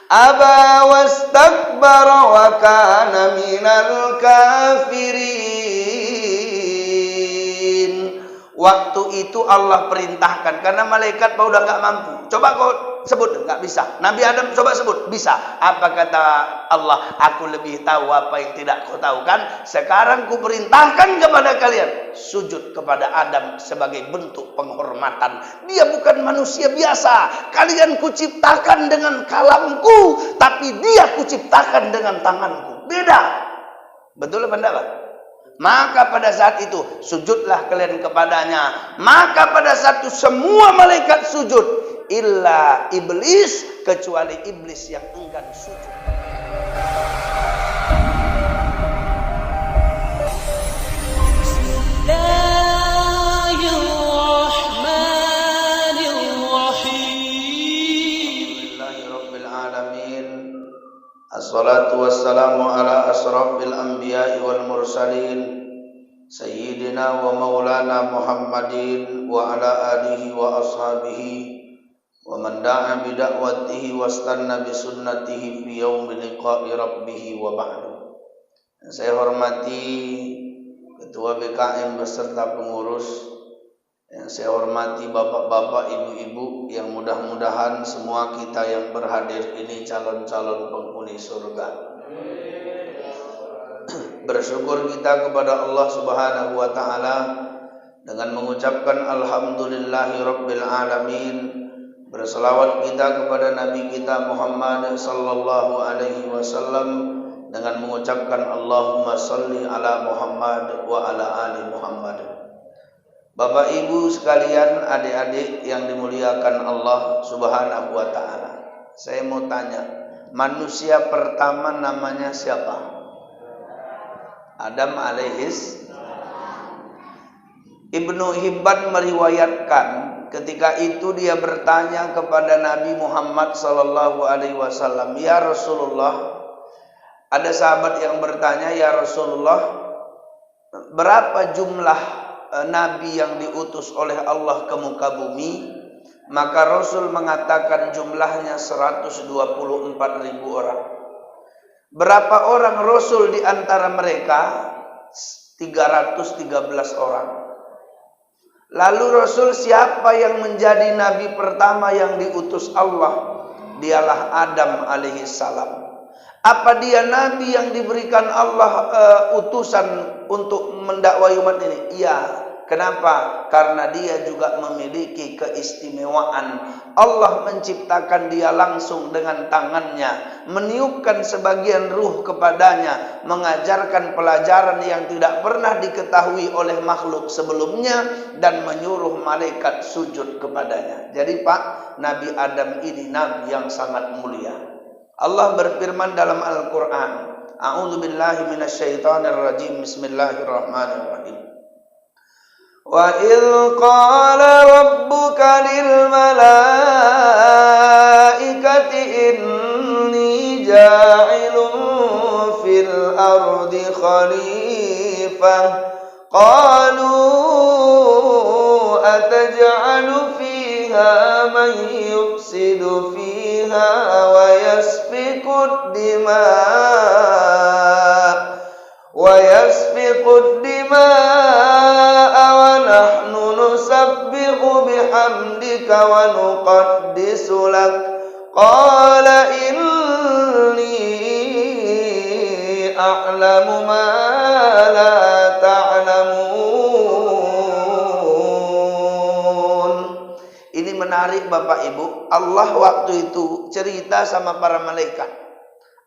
Aba wastakbara wa kana minal kafirin. Waktu itu Allah perintahkan karena malaikat udah nggak mampu. Coba kau sebut, nggak bisa. Nabi Adam coba sebut, bisa. Apa kata Allah? Aku lebih tahu apa yang tidak kau tahu kan? Sekarang ku perintahkan kepada kalian sujud kepada Adam sebagai bentuk penghormatan. Dia bukan manusia biasa. Kalian kuciptakan dengan kalamku, tapi dia kuciptakan dengan tanganku. Beda. Betul apa enggak, Pak? Maka pada saat itu sujudlah kalian kepadanya. Maka pada saat itu semua malaikat sujud, illa iblis, kecuali iblis yang enggan sujud. Assalatu wassalamu ala asrafil anbiya'i wal mursalin Sayyidina wa maulana Muhammadin wa ala alihi wa ashabihi wa man da'a bida'watihi wastanna bisunnatihi fi yaumi liqa'i rabbih wa ba'du. Saya hormati Ketua BKM beserta pengurus, yang saya hormati bapak-bapak, ibu-ibu, yang mudah-mudahan semua kita yang berhadir ini calon-calon penghuni surga. Bersyukur kita kepada Allah Subhanahu wa taala dengan mengucapkan alhamdulillahi rabbil alamin. Berselawat kita kepada Nabi kita Muhammad sallallahu alaihi wasallam dengan mengucapkan Allahumma shalli ala Muhammad wa ala ali Muhammad. Bapak Ibu sekalian, adik-adik yang dimuliakan Allah Subhanahu wa taala. Saya mau tanya, manusia pertama namanya siapa? Adam alaihis. Ibnu Hibban meriwayatkan ketika itu dia bertanya kepada Nabi Muhammad sallallahu alaihi wasallam, "Ya Rasulullah," ada sahabat yang bertanya, "Ya Rasulullah, berapa jumlah Nabi yang diutus oleh Allah ke muka bumi?" Maka Rasul mengatakan jumlahnya 124.000 orang. Berapa orang Rasul di antara mereka? 313 orang. Lalu Rasul, siapa yang menjadi Nabi pertama yang diutus Allah? Dialah Adam alaihi salam. Apa dia Nabi yang diberikan Allah utusan untuk mendakwai umat ini? Iya. Kenapa? Karena dia juga memiliki keistimewaan. Allah menciptakan dia langsung dengan tangannya, meniupkan sebagian ruh kepadanya, mengajarkan pelajaran yang tidak pernah diketahui oleh makhluk sebelumnya, dan menyuruh malaikat sujud kepadanya. Jadi Pak, Nabi Adam ini Nabi yang sangat mulia. Allah berfirman dalam Al-Quran, A'udzu billahi minasyaitonir rajim, bismillahirrahmanirrahim. Wa idh qala rabbuka lil malaikati inni ja'ilun fil ardi khalifah qalu ataj'alu fiha man yufsidu fiha wa yasfiku dima'a wa nahnu nusabbihu bihamdika wa nuqaddisu lak qala inni a'lamu ma la ta'lamun. Ini menarik Bapak Ibu. Allah waktu itu cerita sama para malaikat.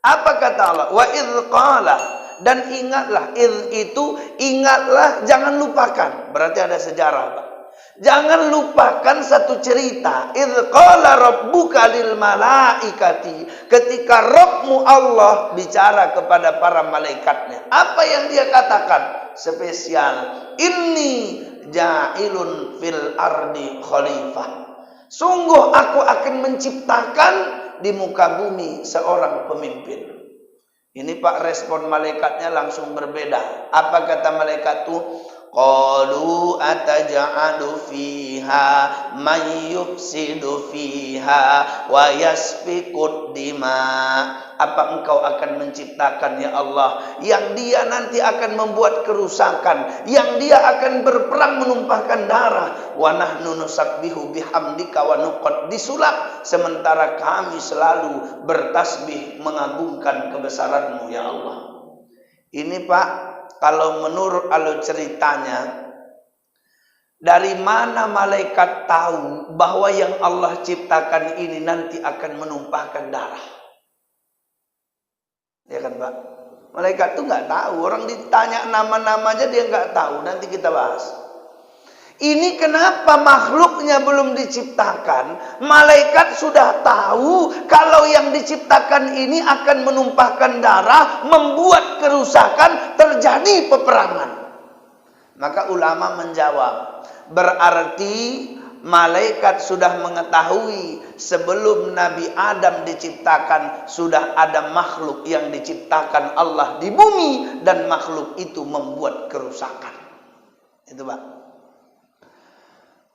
Apa kata Allah? Wa idh qala, dan ingatlah. Idh itu ingatlah, jangan lupakan. Berarti ada sejarah, Pak. Jangan lupakan satu cerita. Idh qala rabbuka lil malaikati, ketika Rabbmu Allah bicara kepada para malaikatnya. Apa yang dia katakan? Spesial. Inni ja'ilun fil ardi khalifah. Sungguh aku akan menciptakan di muka bumi seorang pemimpin. Ini Pak, respon malaikatnya langsung berbeda. Apa kata malaikat itu? Qalu ataj'alu fiha may yufsidu fiha wa yasfikud dima. Apa engkau akan menciptakan ya Allah yang dia nanti akan membuat kerusakan, yang dia akan berperang menumpahkan darah. Wa nahnu nusabbihu bihamdika wa nuqad, disulap sementara kami selalu bertasbih mengagungkan kebesaranmu ya Allah. Ini Pak, kalau menurut alur ceritanya, dari mana malaikat tahu bahwa yang Allah ciptakan ini nanti akan menumpahkan darah? Ya kan Pak? Malaikat tuh nggak tahu. Orang ditanya nama-nama aja dia nggak tahu. Nanti kita bahas. Ini kenapa makhluknya belum diciptakan? Malaikat sudah tahu kalau yang diciptakan ini akan menumpahkan darah, membuat kerusakan, terjadi peperangan. Maka ulama menjawab, berarti malaikat sudah mengetahui sebelum Nabi Adam diciptakan sudah ada makhluk yang diciptakan Allah di bumi dan makhluk itu membuat kerusakan. Itu Pak.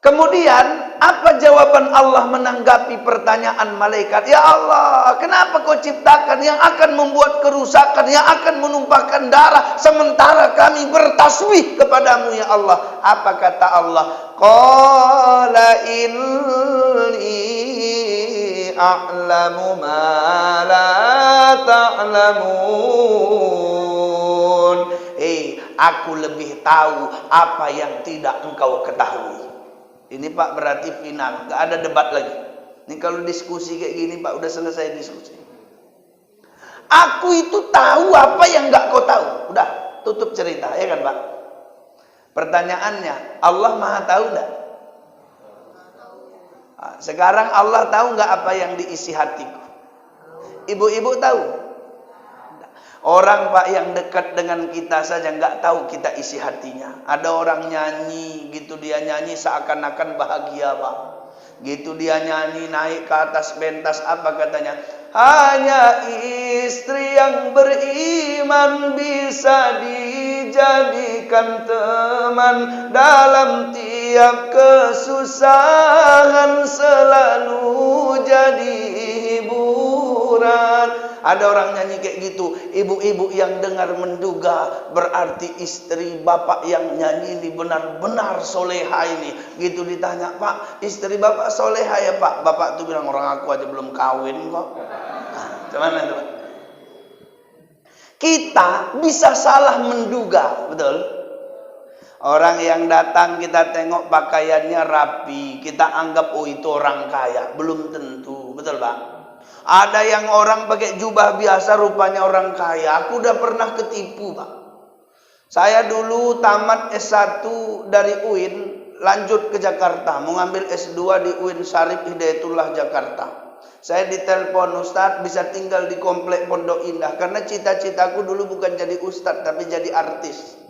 Kemudian apa jawaban Allah menanggapi pertanyaan malaikat? Ya Allah, kenapa kau ciptakan yang akan membuat kerusakan, yang akan menumpahkan darah, sementara kami bertasbih kepadamu ya Allah? Apa kata Allah? Qala inni a'lamu ma la ta'lamun. Aku lebih tahu apa yang tidak engkau ketahui. Ini Pak berarti final, nggak ada debat lagi. Ini kalau diskusi kayak gini Pak udah selesai diskusi. Aku itu tahu apa yang nggak kau tahu. Udah tutup cerita ya kan Pak. Pertanyaannya, Allah Maha tahu nggak? Sekarang Allah tahu nggak apa yang diisi hatiku? Ibu-ibu tahu? Orang Pak yang dekat dengan kita saja nggak tahu kita isi hatinya. Ada orang nyanyi gitu, dia nyanyi seakan-akan bahagia Pak. Gitu dia nyanyi naik ke atas pentas, apa katanya? Hanya istri yang beriman bisa dijadikan teman dalam tiap kesusahan, selalu jadi hiburan. Ada orang nyanyi kayak gitu. Ibu-ibu yang dengar menduga berarti istri bapak yang nyanyi ini benar-benar soleha ini. Gitu ditanya, Pak, istri bapak soleha ya Pak? Bapak tuh bilang, orang aku aja belum kawin kok. Gimana itu Pak? Kita bisa salah menduga, betul? Orang yang datang kita tengok pakaiannya rapi, kita anggap oh itu orang kaya. Belum tentu, betul Pak? Ada yang orang pakai jubah biasa rupanya orang kaya. Aku udah pernah ketipu Pak. Saya dulu tamat S1 dari UIN, lanjut ke Jakarta, mau ngambil S2 di UIN Syarif Hidayatullah Jakarta. Saya ditelepon, Ustadz bisa tinggal di komplek Pondok Indah, karena cita-citaku dulu bukan jadi ustadz tapi jadi artis.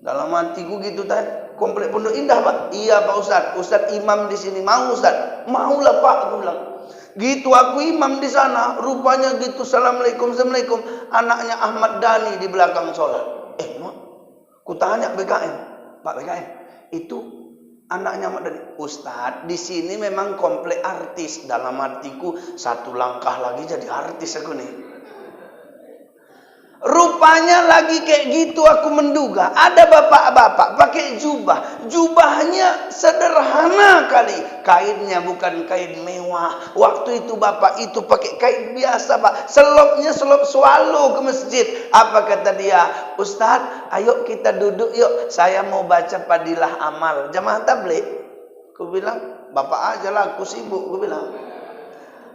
Dalam hatiku gitu tadi, komplek Pondok Indah Pak. Iya Pak Ustadz, Ustadz imam di sini, mau Ustadz? Maulah Pak, aku bilang. Gitu aku imam di sana, rupanya gitu, assalamualaikum, assalamualaikum. Anaknya Ahmad Dhani di belakang sholat. Mak, ku tanya BKM, Pak BKM, itu anaknya Ahmad Dhani. Ustadz, di sini memang komplek artis. Dalam artiku, satu langkah lagi jadi artis aku nih. Rupanya lagi kayak gitu aku menduga. Ada bapak-bapak pakai jubah. Jubahnya sederhana kali. Kainnya bukan kain mewah. Waktu itu bapak itu pakai kain biasa Pak. Selopnya selop swallow ke masjid. Apa kata dia? Ustadz, ayo kita duduk yuk. Saya mau baca Fadilah Amal. Jamaah tabligh. Aku bilang, bapak aja lah, aku sibuk. Aku bilang.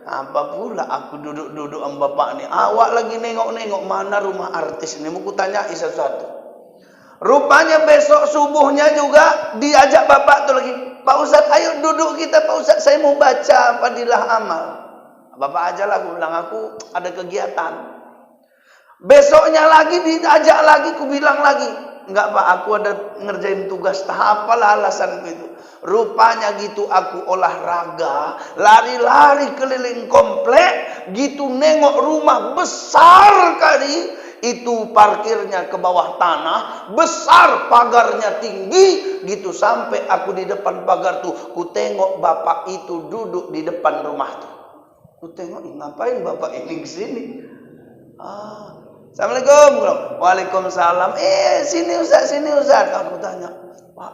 Apa pula aku duduk-duduk sama bapak nih. Awak lagi nengok-nengok mana rumah artis ini. Mau kutanyai satu-satu. Rupanya besok subuhnya juga diajak bapak tuh lagi. Pak Ustadz, ayo duduk kita Pak Ustadz. Saya mau baca Fadilah Amal. Bapak aja lah, aku bilang aku ada kegiatan. Besoknya lagi diajak lagi, aku bilang lagi. Enggak Pak, aku ada ngerjain tugas. Apalah alasanku itu. Rupanya gitu aku olahraga, lari-lari keliling komplek, gitu nengok rumah besar kali, Itu parkirnya ke bawah tanah, besar, pagarnya tinggi, gitu. Sampai aku di depan pagar tuh, ku tengok bapak itu duduk di depan rumah tuh. Ku tengok, ngapain bapak ini kesini? Assalamualaikum. Waalaikumsalam. Sini Ustaz, sini Ustaz. Aku tanya, Pak,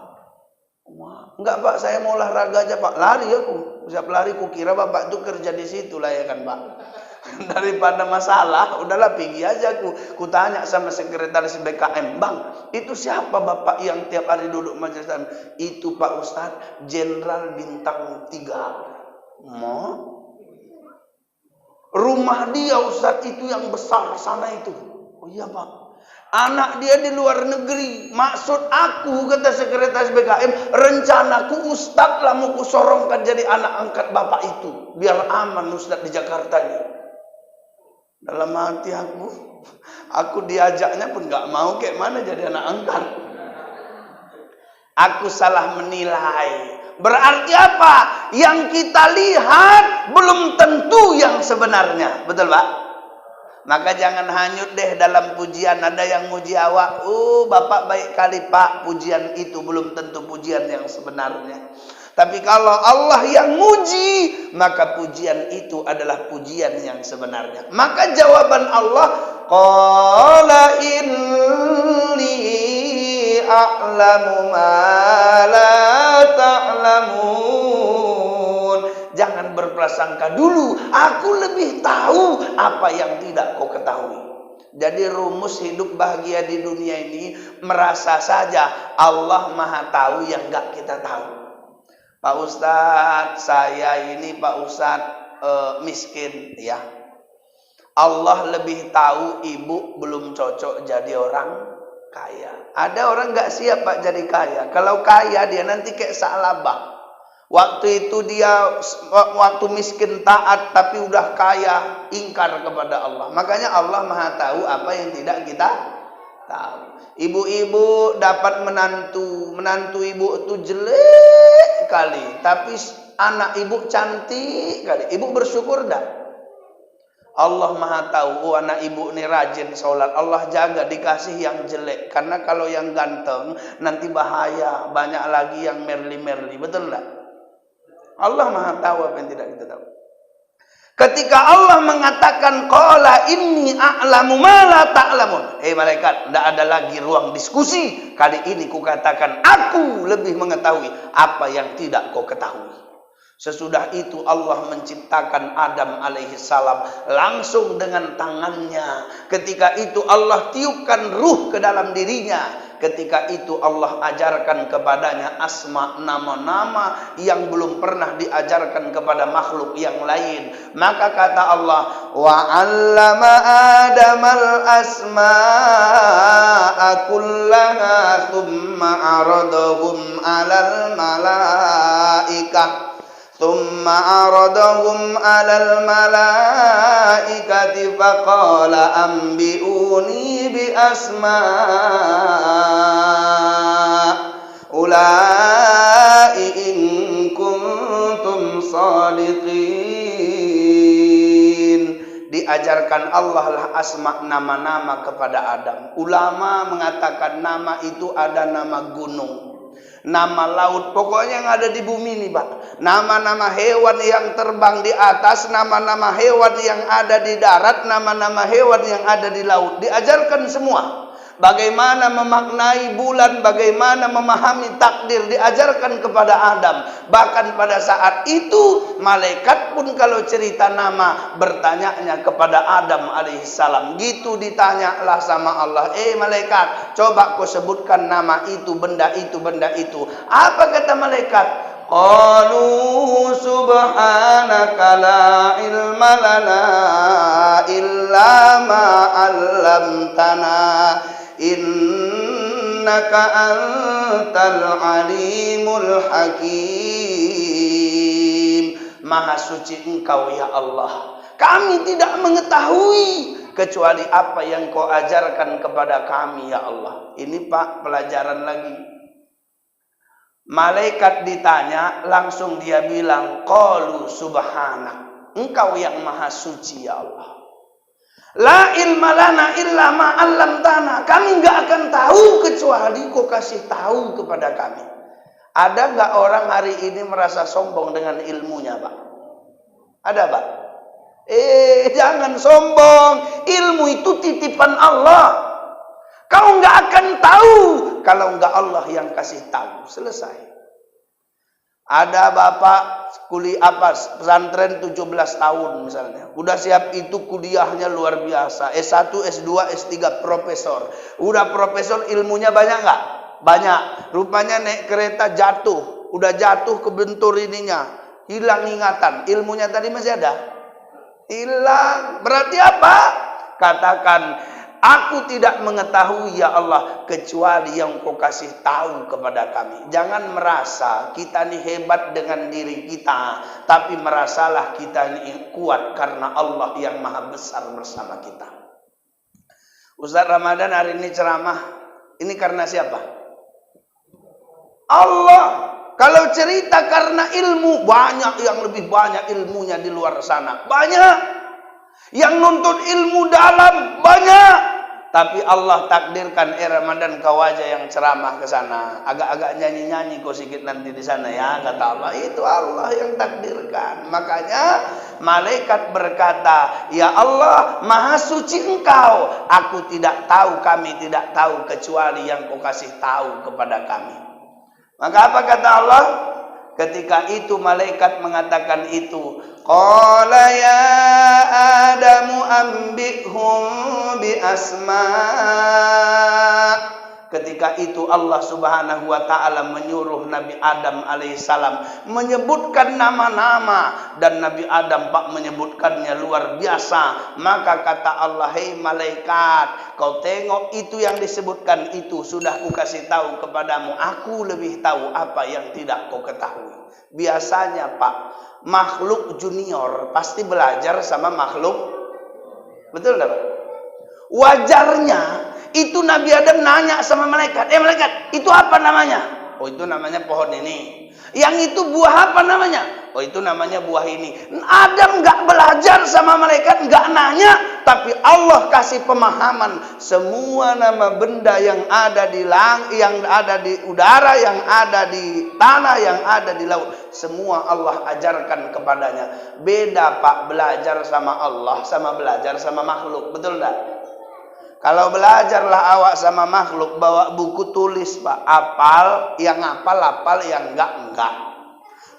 enggak Pak, saya mau olahraga aja Pak. Lari aku, siap lari. Ku kira bapak tuh kerja di situ lah ya kan Pak. Daripada masalah, udahlah pergi aja ku tanya sama sekretaris BKM, Bang, itu siapa bapak yang tiap hari duduk majelis taklim? Itu Pak Ustadz, Jenderal Bintang 3. Rumah dia Ustadz itu yang besar sana itu. Oh iya Pak. Anak dia di luar negeri. Maksud aku, kata sekretaris BKM, rencanaku Ustadz lah mau kusorongkan jadi anak angkat bapak itu. Biar aman Ustadz di Jakarta ini. Dalam hati aku diajaknya pun gak mau, kayak mana jadi anak angkat. Aku salah menilai. Berarti apa? Yang kita lihat belum tentu yang sebenarnya. Betul Pak? Maka jangan hanyut deh dalam pujian. Ada yang muji awak, bapak baik kali Pak. Pujian itu belum tentu pujian yang sebenarnya. Tapi kalau Allah yang muji, maka pujian itu adalah pujian yang sebenarnya. Maka jawaban Allah, qala inni a'lamu ma la ta'lamun. Jangan berprasangka dulu, aku lebih tahu apa yang tidak kau ketahui. Jadi rumus hidup bahagia di dunia ini, merasa saja Allah Maha tahu yang gak kita tahu. Pak Ustadz, saya ini Pak Ustadz miskin ya. Allah lebih tahu ibu belum cocok jadi orang kaya. Ada orang gak siap Pak jadi kaya. Kalau kaya dia nanti kayak Sa'labah. Waktu itu dia waktu miskin taat, tapi udah kaya ingkar kepada Allah. Makanya Allah Maha tahu apa yang tidak kita tahu. Ibu-ibu dapat menantu ibu itu jelek kali, tapi anak ibu cantik kali. Ibu bersyukur dah. Allah Maha tahu, anak ibu ini rajin sholat. Allah jaga dikasih yang jelek. Karena kalau yang ganteng nanti bahaya. Banyak lagi yang merli-merli. Betul tak? Allah Maha tahu apa yang tidak kita tahu. Ketika Allah mengatakan qala inni a'lamu ma la ta'lamun. Malaikat, tidak ada lagi ruang diskusi. Kali ini kukatakan aku lebih mengetahui apa yang tidak kau ketahui. Sesudah itu Allah menciptakan Adam alaihi salam langsung dengan tangannya. Ketika itu Allah tiupkan ruh ke dalam dirinya. Ketika itu Allah ajarkan kepadanya asma, nama-nama yang belum pernah diajarkan kepada makhluk yang lain. Maka kata Allah, wa 'allama Adamal asma'a kullaha thumma 'aradahum 'alal malaikah. ثم عرضهم على الملائكة فقال أنبئوني بأسماء أولئك إن كنتم صادقين. Diajarkan Allah lah asma, nama-nama kepada Adam. Ulama mengatakan nama itu ada nama gunung, nama laut, pokoknya yang ada di bumi ini Pak. Nama-nama hewan yang terbang di atas, nama-nama hewan yang ada di darat, nama-nama hewan yang ada di laut. Diajarkan semua. Bagaimana memaknai bulan, bagaimana memahami takdir, diajarkan kepada Adam. Bahkan pada saat itu malaikat pun kalau cerita nama bertanyanya kepada Adam alaihissalam. Gitu ditanyalah sama Allah, malaikat, coba kau sebutkan nama itu, benda itu, benda itu. Apa kata malaikat? Qalu subhanaka la ilma lana illa ma 'allamtana innaka antal alimul hakim. Maha suci Engkau ya Allah. Kami tidak mengetahui kecuali apa yang Kau ajarkan kepada kami ya Allah. Ini Pak pelajaran lagi. Malaikat ditanya, langsung dia bilang, qalu subhanak, Engkau yang maha suci ya Allah. La ilma lana illa ma 'allamtana. Kami nggak akan tahu kecuali kau kasih tahu kepada kami. Ada nggak orang hari ini merasa sombong dengan ilmunya, Pak? Ada, Pak? Jangan sombong. Ilmu itu titipan Allah. Kau nggak akan tahu kalau nggak Allah yang kasih tahu. Selesai. Ada bapak kuliah pesantren 17 tahun misalnya. Udah siap itu kuliahnya luar biasa. S1, S2, S3 profesor. Udah profesor ilmunya banyak nggak? Banyak. Rupanya naik kereta jatuh. Udah jatuh kebentur ininya. Hilang ingatan. Ilmunya tadi masih ada? Hilang. Berarti apa? Katakan, aku tidak mengetahui ya Allah kecuali yang kau kasih tahu kepada kami. Jangan merasa kita ini hebat dengan diri kita, tapi merasalah kita ini kuat karena Allah yang maha besar bersama kita. Ustaz Ramadan hari ini ceramah, ini karena siapa? Allah. Kalau cerita karena ilmu, banyak yang lebih banyak ilmunya di luar sana. Banyak. Yang nuntut ilmu dalam, banyak. Tapi Allah takdirkan Ramadan kau aja yang ceramah ke sana. Agak-agak nyanyi-nyanyi kau sedikit nanti di sana ya, kata Allah. Itu Allah yang takdirkan. Makanya malaikat berkata, ya Allah, maha suci engkau. Aku tidak tahu, kami tidak tahu kecuali yang kau kasih tahu kepada kami. Maka apa kata Allah? Ketika itu malaikat mengatakan itu, qala ya Adamu ambihum bi asma'. Ketika itu Allah Subhanahu wa taala menyuruh Nabi Adam alaihissalam menyebutkan nama-nama, dan Nabi Adam Pak menyebutkannya luar biasa. Maka kata Allah, hei malaikat, kau tengok itu yang disebutkan itu sudah kukasih tahu kepadamu. Aku lebih tahu apa yang tidak kau ketahui. Biasanya Pak, makhluk junior pasti belajar sama makhluk, betul enggak Pak? Wajarnya itu Nabi Adam nanya sama malaikat, malaikat, itu apa namanya? Oh, itu namanya pohon ini. Yang itu buah apa namanya? Oh, itu namanya buah ini. Adam nggak belajar sama malaikat, nggak nanya, tapi Allah kasih pemahaman semua nama benda yang ada di langit, yang ada di udara, yang ada di tanah, yang ada di laut, semua Allah ajarkan kepadanya. Beda Pak, belajar sama Allah sama belajar sama makhluk, betul enggak? Kalau belajarlah awak sama makhluk, bawa buku tulis Pak, apal, yang apal, yang enggak.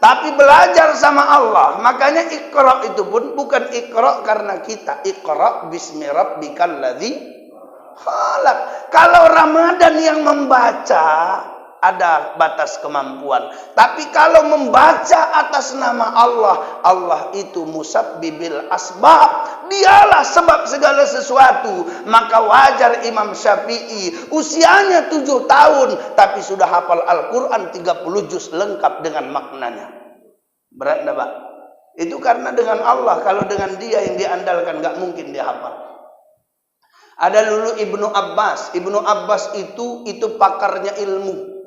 Tapi belajar sama Allah, makanya Iqra itu pun bukan Iqra karena kita, Iqra bismi rabbikal ladzi khalaq. Kalau Ramadan yang membaca ada batas kemampuan, tapi kalau membaca atas nama Allah, Allah itu musabbibil asbab, dialah sebab segala sesuatu. Maka wajar Imam Syafi'i usianya 7 tahun tapi sudah hafal Al-Quran 30 juz lengkap dengan maknanya. Berat enggak Pak? Itu karena dengan Allah. Kalau dengan dia yang diandalkan gak mungkin dia hafal. Ada dulu Ibnu Abbas. Ibnu Abbas itu pakarnya ilmu.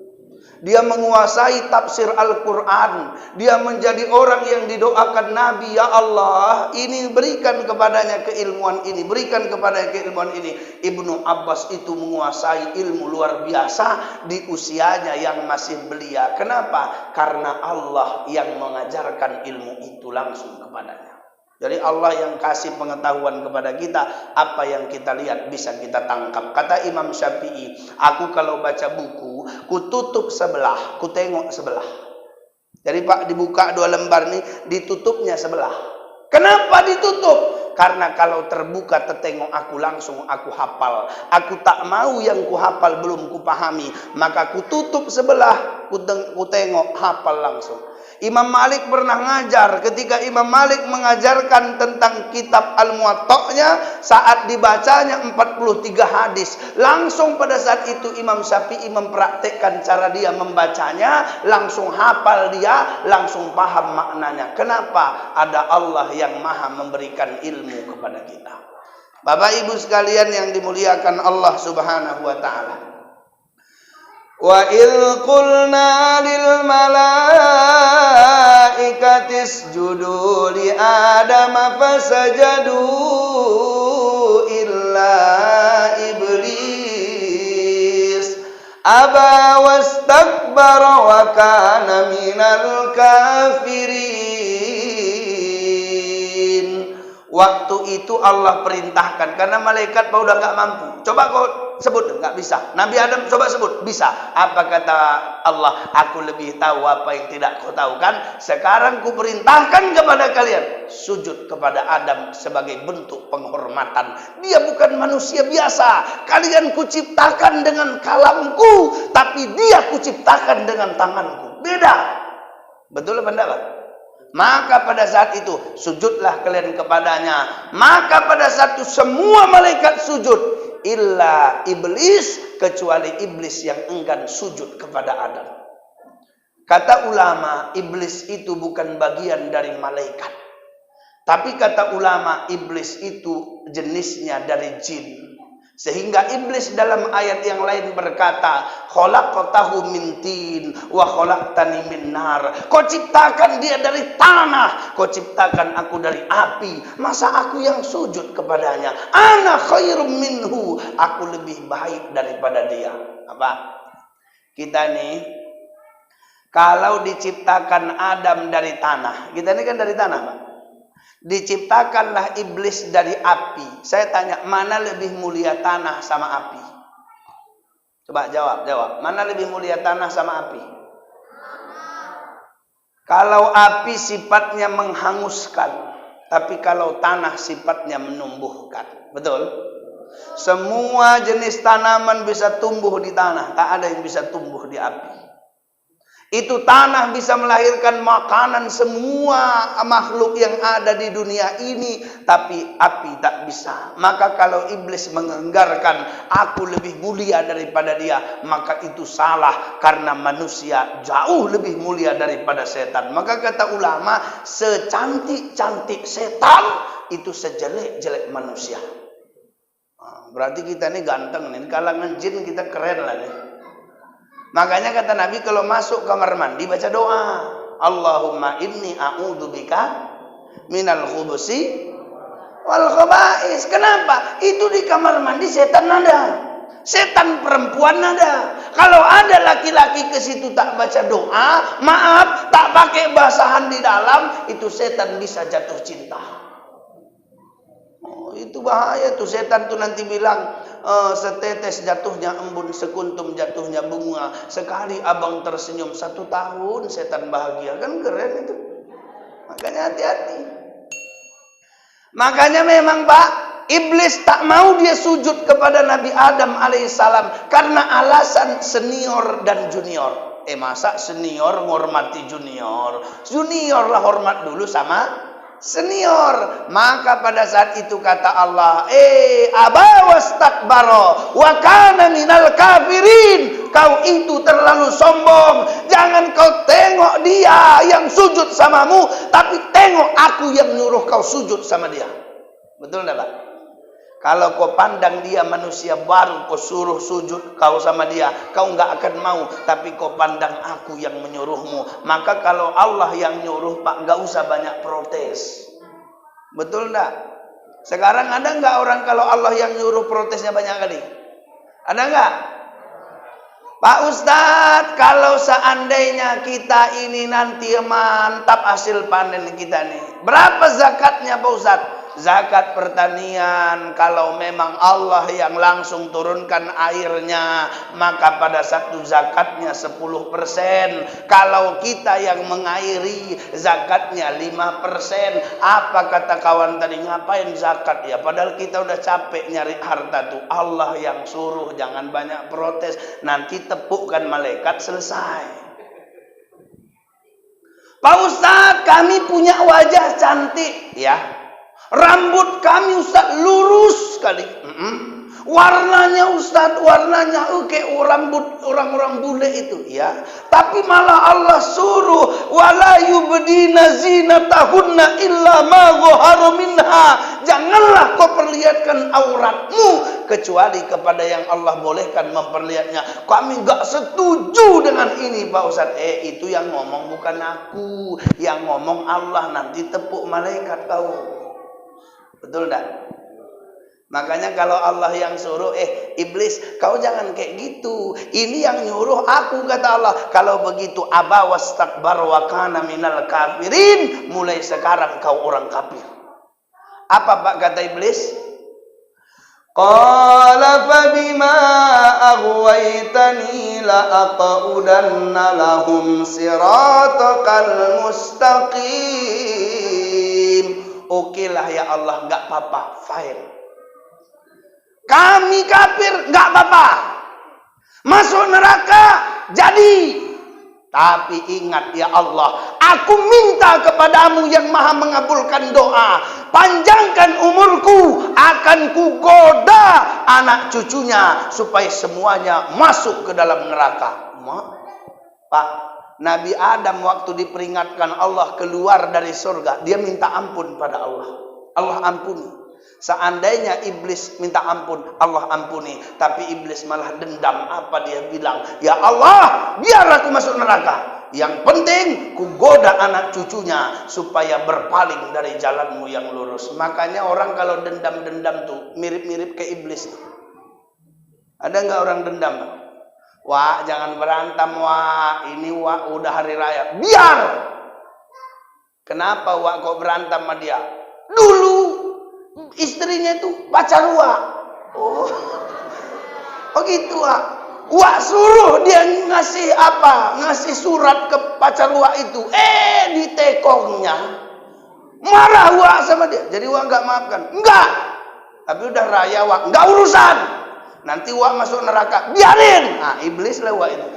Dia menguasai tafsir Al-Quran. Dia menjadi orang yang didoakan Nabi, ya Allah, ini berikan kepadanya keilmuan ini, berikan kepadanya keilmuan ini. Ibnu Abbas itu menguasai ilmu luar biasa di usianya yang masih belia. Kenapa? Karena Allah yang mengajarkan ilmu itu langsung kepadanya. Jadi Allah yang kasih pengetahuan kepada kita, apa yang kita lihat bisa kita tangkap. Kata Imam Syafi'i, aku kalau baca buku, ku tutup sebelah, ku tengok sebelah. Jadi Pak, dibuka 2 lembar nih, ditutupnya sebelah. Kenapa ditutup? Karena kalau terbuka tertengok aku langsung aku hafal. Aku tak mau yang ku hafal belum ku pahami, maka ku tutup sebelah, ku tengok hafal langsung. Imam Malik pernah ngajar, ketika Imam Malik mengajarkan tentang kitab Al-Muwatta'nya, saat dibacanya 43 hadis, langsung pada saat itu Imam Syafi'i mempraktekkan cara dia membacanya, langsung hafal dia, langsung paham maknanya. Kenapa? Ada Allah yang maha memberikan ilmu kepada kita. Bapak Ibu sekalian yang dimuliakan Allah Subhanahu wa ta'ala. Wa idh qulna lil malaikati isjudu li Adam fasajadu aba wastakbara wa kana minal kafirin. Waktu itu Allah perintahkan, karena malaikat udah nggak mampu. Coba kau sebut, nggak bisa. Nabi Adam coba sebut, bisa. Apa kata Allah? Aku lebih tahu apa yang tidak kau tahu kan? Sekarang ku perintahkan kepada kalian sujud kepada Adam sebagai bentuk penghormatan. Dia bukan manusia biasa. Kalian kuciptakan dengan kalamku, tapi dia kuciptakan dengan tanganku. Beda. Betul apa enggak, Pak? Maka pada saat itu sujudlah kalian kepadanya. Maka pada saat itu semua malaikat sujud, illa iblis, kecuali iblis yang enggan sujud kepada Adam. Kata ulama, iblis itu bukan bagian dari malaikat. Tapi kata ulama, iblis itu jenisnya dari jin. Sehingga iblis dalam ayat yang lain berkata, khalaqtahu min tin wa khalaqtani min nar. Kau ciptakan dia dari tanah, kau ciptakan aku dari api. Masa aku yang sujud kepadanya? Ana khairum minhu, aku lebih baik daripada dia. Apa? Kita nih, kalau diciptakan Adam dari tanah, kita ini kan dari tanah, Pak. Diciptakanlah iblis dari api. Saya tanya, mana lebih mulia tanah sama api? Coba jawab. Mana lebih mulia tanah sama api? Kalau api sifatnya menghanguskan, tapi kalau tanah sifatnya menumbuhkan. Betul? Semua jenis tanaman bisa tumbuh di tanah, tak ada yang bisa tumbuh di api. Itu tanah bisa melahirkan makanan semua makhluk yang ada di dunia ini, tapi api tak bisa. Maka kalau iblis mengenggarkan aku lebih mulia daripada dia, maka itu salah, karena manusia jauh lebih mulia daripada setan. Maka kata ulama, secantik-cantik setan itu sejelek-jelek manusia. Berarti kita ini ganteng nih, kalangan jin kita keren lah nih. Makanya kata Nabi, kalau masuk kamar mandi baca doa, Allahumma inni a'udzubika minal khubusi wal khaba'is. Kenapa? Itu di kamar mandi setan ada, setan perempuan ada. Kalau ada laki-laki ke situ tak baca doa, maaf, tak pakai basahan di dalam, itu setan bisa jatuh cinta. Oh, itu bahaya tuh. Setan tuh nanti bilang, setetes jatuhnya embun, sekuntum jatuhnya bunga, sekali abang tersenyum 1 tahun setan bahagia. Kan keren itu. Makanya hati-hati. Makanya memang Pak, iblis tak mau dia sujud kepada Nabi Adam alaihissalam karena alasan senior dan junior. Masa senior menghormati junior? Junior lah hormat dulu sama senior. Maka pada saat itu kata Allah, aba wastakbara wa kana minal kafirin. Kau itu terlalu sombong. Jangan kau tengok dia yang sujud samamu, tapi tengok aku yang nyuruh kau sujud sama dia. Betul enggak, Pak? Kalau kau pandang dia manusia baru, kau suruh sujud kau sama dia, kau enggak akan mau. Tapi kau pandang aku yang menyuruhmu. Maka kalau Allah yang nyuruh, Pak, enggak usah banyak protes. Betul enggak? Sekarang ada enggak orang kalau Allah yang nyuruh protesnya banyak kali? Ada enggak? Pak Ustadz, kalau seandainya kita ini nanti mantap hasil panen kita nih, berapa zakatnya Pak Ustadz? Zakat pertanian, kalau memang Allah yang langsung turunkan airnya, maka pada satu zakatnya 10%. Kalau kita yang mengairi, zakatnya 5%. Apa kata kawan tadi, ngapain zakat ya? Padahal kita udah capek nyari harta tuh. Allah yang suruh, jangan banyak protes. Nanti tepukkan malaikat, selesai. Pak Ustadz, kami punya wajah cantik, ya. Rambut kami Ustaz lurus sekali. Warnanya Ustaz, warnanya kayak rambut orang-orang bule itu, ya. Tapi malah Allah suruh wala yubdina zinatahunna illa ma dhahara minha. Janganlah kau perlihatkan auratmu kecuali kepada yang Allah bolehkan memperlihatnya. Kami enggak setuju dengan ini Pak Ustaz. Itu yang ngomong bukan aku, yang ngomong Allah. Nanti tepuk malaikat kau. Betul tak? Makanya kalau Allah yang suruh, iblis, kau jangan kayak gitu. Ini yang nyuruh aku, kata Allah. Kalau begitu, aba wastakbar wa kana minal kafirin. Mulai sekarang kau orang kafir. Apa Pak kata iblis? Qala fabima aghwaytani la aqudanna lahum siratakal mustaqim. Okelah ya Allah, enggak apa-apa, fine. Kami kafir, enggak apa-apa. Masuk neraka, jadi. Tapi ingat ya Allah, aku minta kepadamu yang maha mengabulkan doa, panjangkan umurku, akan kugoda anak cucunya supaya semuanya masuk ke dalam neraka. Pak, Nabi Adam waktu diperingatkan Allah keluar dari surga, dia minta ampun pada Allah. Allah ampuni. Seandainya iblis minta ampun, Allah ampuni. Tapi iblis malah dendam. Apa dia bilang? Ya Allah, biar aku masuk neraka. Yang penting, kugoda anak cucunya supaya berpaling dari jalanmu yang lurus. Makanya orang kalau dendam-dendam tuh mirip-mirip ke iblis. Ada nggak orang dendam? Wah, jangan berantem, wah. Ini wah udah hari raya. Biar. Kenapa wah kok berantem sama dia? Dulu istrinya itu pacar Wak. Oh gitu Wak. Wak suruh dia ngasih apa? Ngasih surat ke pacar Wak itu. Ditekongnya. Marah Wak sama dia. Jadi Wak nggak maafkan. Enggak. Tapi udah raya Wak. Nggak urusan. Nanti Wak masuk neraka. Biarin. Nah, iblis lah Wak itu.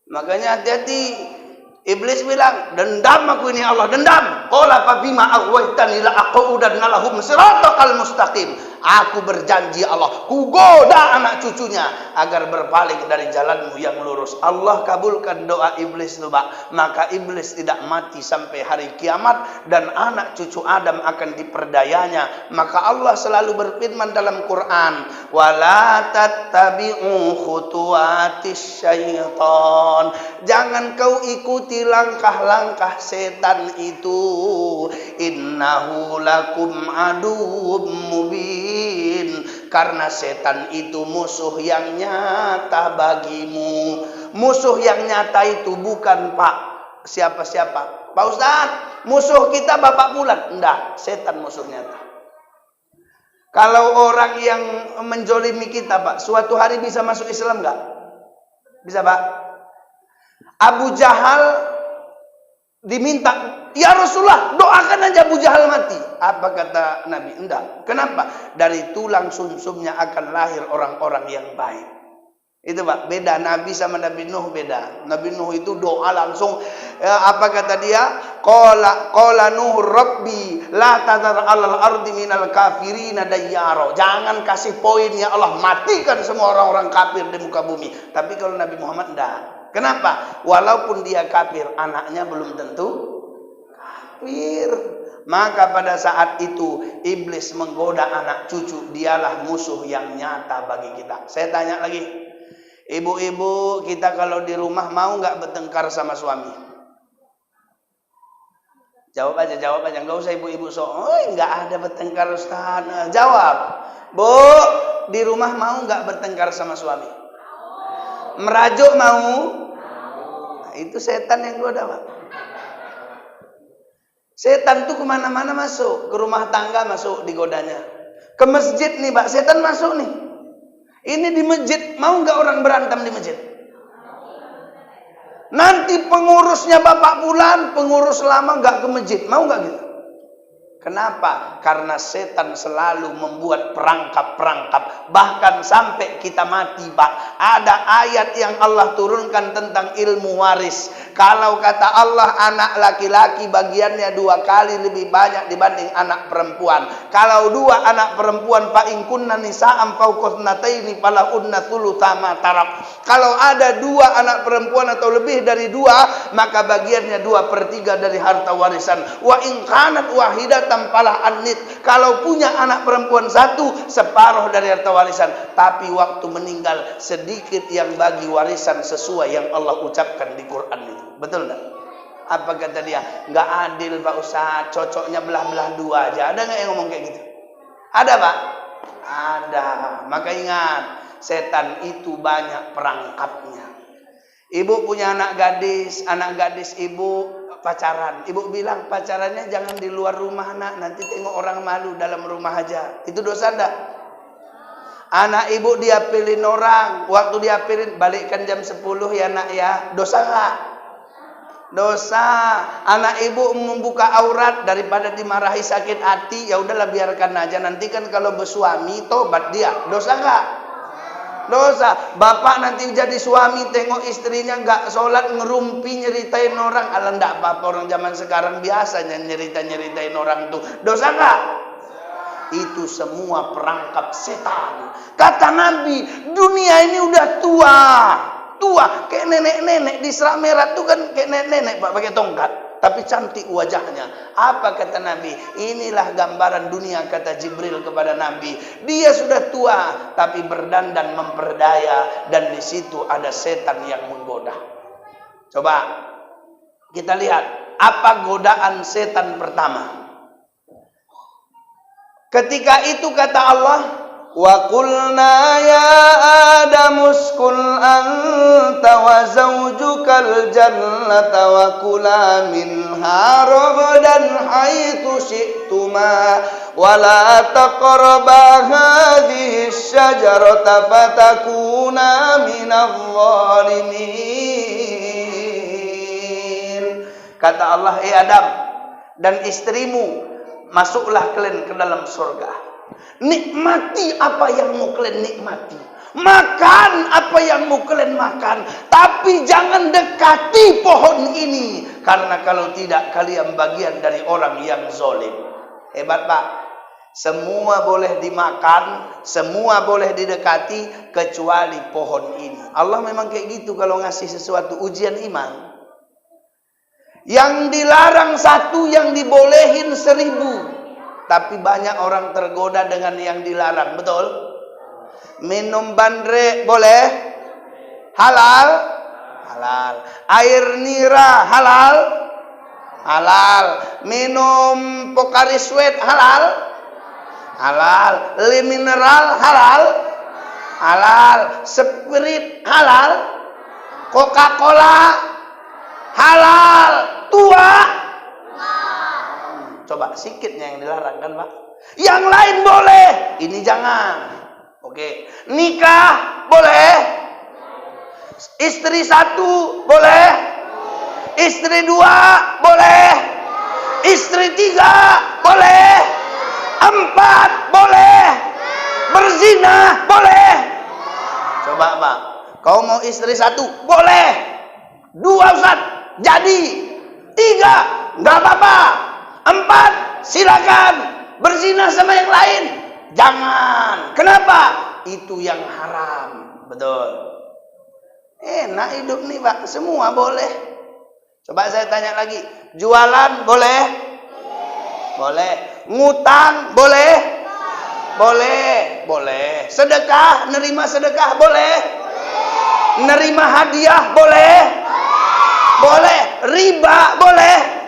Makanya hati-hati. Iblis bilang, dendam aku ini Allah, dendam. Qala fa bima aghwaytani la aqudanna lahum siratal mustaqim. Aku berjanji Allah, kugoda anak cucunya agar berpaling dari jalanmu yang lurus. Allah kabulkan doa iblis itu, Pak. Maka iblis tidak mati sampai hari kiamat dan anak cucu Adam akan diperdayanya. Maka Allah selalu berfirman dalam Quran, wala tattabi'u khutuwatis syaitan. Jangan kau ikuti langkah-langkah setan itu. Innahu lakum aduwwum mubin. Karena setan itu musuh yang nyata bagimu. Musuh yang nyata itu bukan Pak siapa-siapa. Pak Ustadz, musuh kita Bapak Bulan. Enggak, setan musuh nyata. Kalau orang yang menjolimi kita Pak, suatu hari bisa masuk Islam enggak? Bisa Pak? Abu Jahal diminta, ya Rasulullah doakan aja Abu Jahal mati. Apa kata Nabi? Enggak. Kenapa? Dari tulang sumsumnya akan lahir orang-orang yang baik. Itu Pak, beda Nabi sama Nabi Nuh beda. Nabi Nuh itu doa langsung. Apa kata dia? Qala Nuh Rabbi la tadar alal ardi minal kafirina dayyara. Jangan kasih poin ya Allah, matikan semua orang-orang kafir di muka bumi. Tapi kalau Nabi Muhammad enggak. Kenapa? Walaupun dia kafir, anaknya belum tentu kafir. Maka pada saat itu iblis menggoda anak cucu, dialah musuh yang nyata bagi kita. Saya tanya lagi, ibu-ibu kita kalau di rumah mau nggak bertengkar sama suami? Jawab aja, nggak usah ibu-ibu nggak ada bertengkar Ustaz. Jawab, Bu, di rumah mau nggak bertengkar sama suami? Merajuk mau? Nah, itu setan yang goda Pak. Setan tuh kemana-mana masuk. Ke rumah tangga masuk digodanya. Ke masjid nih Pak, setan masuk nih. Ini di masjid, mau nggak orang berantem di masjid? Nanti pengurusnya Bapak Bulan, pengurus lama nggak ke masjid, mau nggak gitu? Kenapa? Karena setan selalu membuat perangkap-perangkap. Bahkan sampai kita mati Pak, ada ayat yang Allah turunkan tentang ilmu waris. Kalau kata Allah anak laki-laki bagiannya 2 kali lebih banyak dibanding anak perempuan. Kalau 2 anak perempuan fa in kunna nisa'an fawqatnataini falahunna thulutsa ma tarak. Kalau ada 2 anak perempuan atau lebih dari 2, maka bagiannya 2/3 dari harta warisan. Wa in kanat wahidatan falah annit. Kalau punya anak perempuan 1, separuh dari harta warisan. Tapi waktu meninggal sedikit yang bagi warisan sesuai yang Allah ucapkan di Quran itu. Betul enggak? Apa kata dia? Nggak adil Pak Ustaz, cocoknya belah-belah dua aja. Ada nggak yang ngomong kayak gitu? Ada Pak? Ada. Maka ingat, setan itu banyak perangkapnya. Ibu punya anak gadis ibu pacaran. Ibu bilang pacarannya jangan di luar rumah nak, nanti tengok orang malu, dalam rumah aja. Itu dosa enggak? Anak ibu diapelin orang, waktu diapelin balikkan jam 10 ya nak ya. Dosa enggak? Dosa. Anak ibu membuka aurat daripada dimarahi sakit hati, ya udahlah biarkan aja. Nanti kan kalau bersuami tobat dia. Dosa enggak? Dosa. Bapak nanti jadi suami tengok istrinya enggak sholat, ngerumpi nyeritain orang. Alah enggak apa-apa, orang zaman sekarang biasanya nyeritain orang tuh. Dosa enggak? Itu semua perangkap setan. Kata Nabi, dunia ini udah tua. Kayak nenek-nenek di Serak Merah tuh kan kayak nenek-nenek Pak, pakai tongkat, tapi cantik wajahnya. Apa kata Nabi? Inilah gambaran dunia, kata Jibril kepada Nabi. Dia sudah tua tapi berdandan memperdaya, dan di situ ada setan yang menggoda. Coba kita lihat apa godaan setan pertama. Ketika itu kata Allah, wa qulna ya Adam uskun anta wa zawjukal jannata wa kula minha ragadan haitsu syi'tuma wa la taqraba hadhihi syajarata fatakuna minadh dhalimin. Kata Allah, Adam dan istrimu, masuklah kalian ke dalam surga. Nikmati apa yang mau kalian nikmati, makan apa yang mau kalian makan, tapi jangan dekati pohon ini, karena kalau tidak kalian bagian dari orang yang zalim. Hebat Pak. Semua boleh dimakan, semua boleh didekati, kecuali pohon ini. Allah memang kayak gitu kalau ngasih sesuatu, ujian iman. Yang dilarang satu, yang dibolehin 1000. Tapi banyak orang tergoda dengan yang dilarang, betul? Minum bandrek boleh? Halal? Halal. Air nira halal? Halal. Minum Pocari Sweat halal? Halal. Le mineral halal? Halal. Spirit halal? Coca-Cola halal. Tua? Coba sikitnya yang dilarang kan Pak. Yang lain boleh, ini jangan. Oke. Nikah boleh. Istri 1 boleh. Istri 2 boleh. Istri 3 boleh. 4 boleh. Berzina boleh. Coba Pak, kau mau istri 1 boleh. 2 Ustaz, jadi. 3 enggak apa-apa. 4 silakan. Berzina sama yang lain jangan. Kenapa? Itu yang haram. Betul. Enak hidup nih Pak, semua boleh. Coba saya tanya lagi, jualan boleh? Boleh. Ngutang boleh? Boleh. Boleh. Sedekah, nerima sedekah boleh? Nerima hadiah boleh? Boleh. Riba boleh?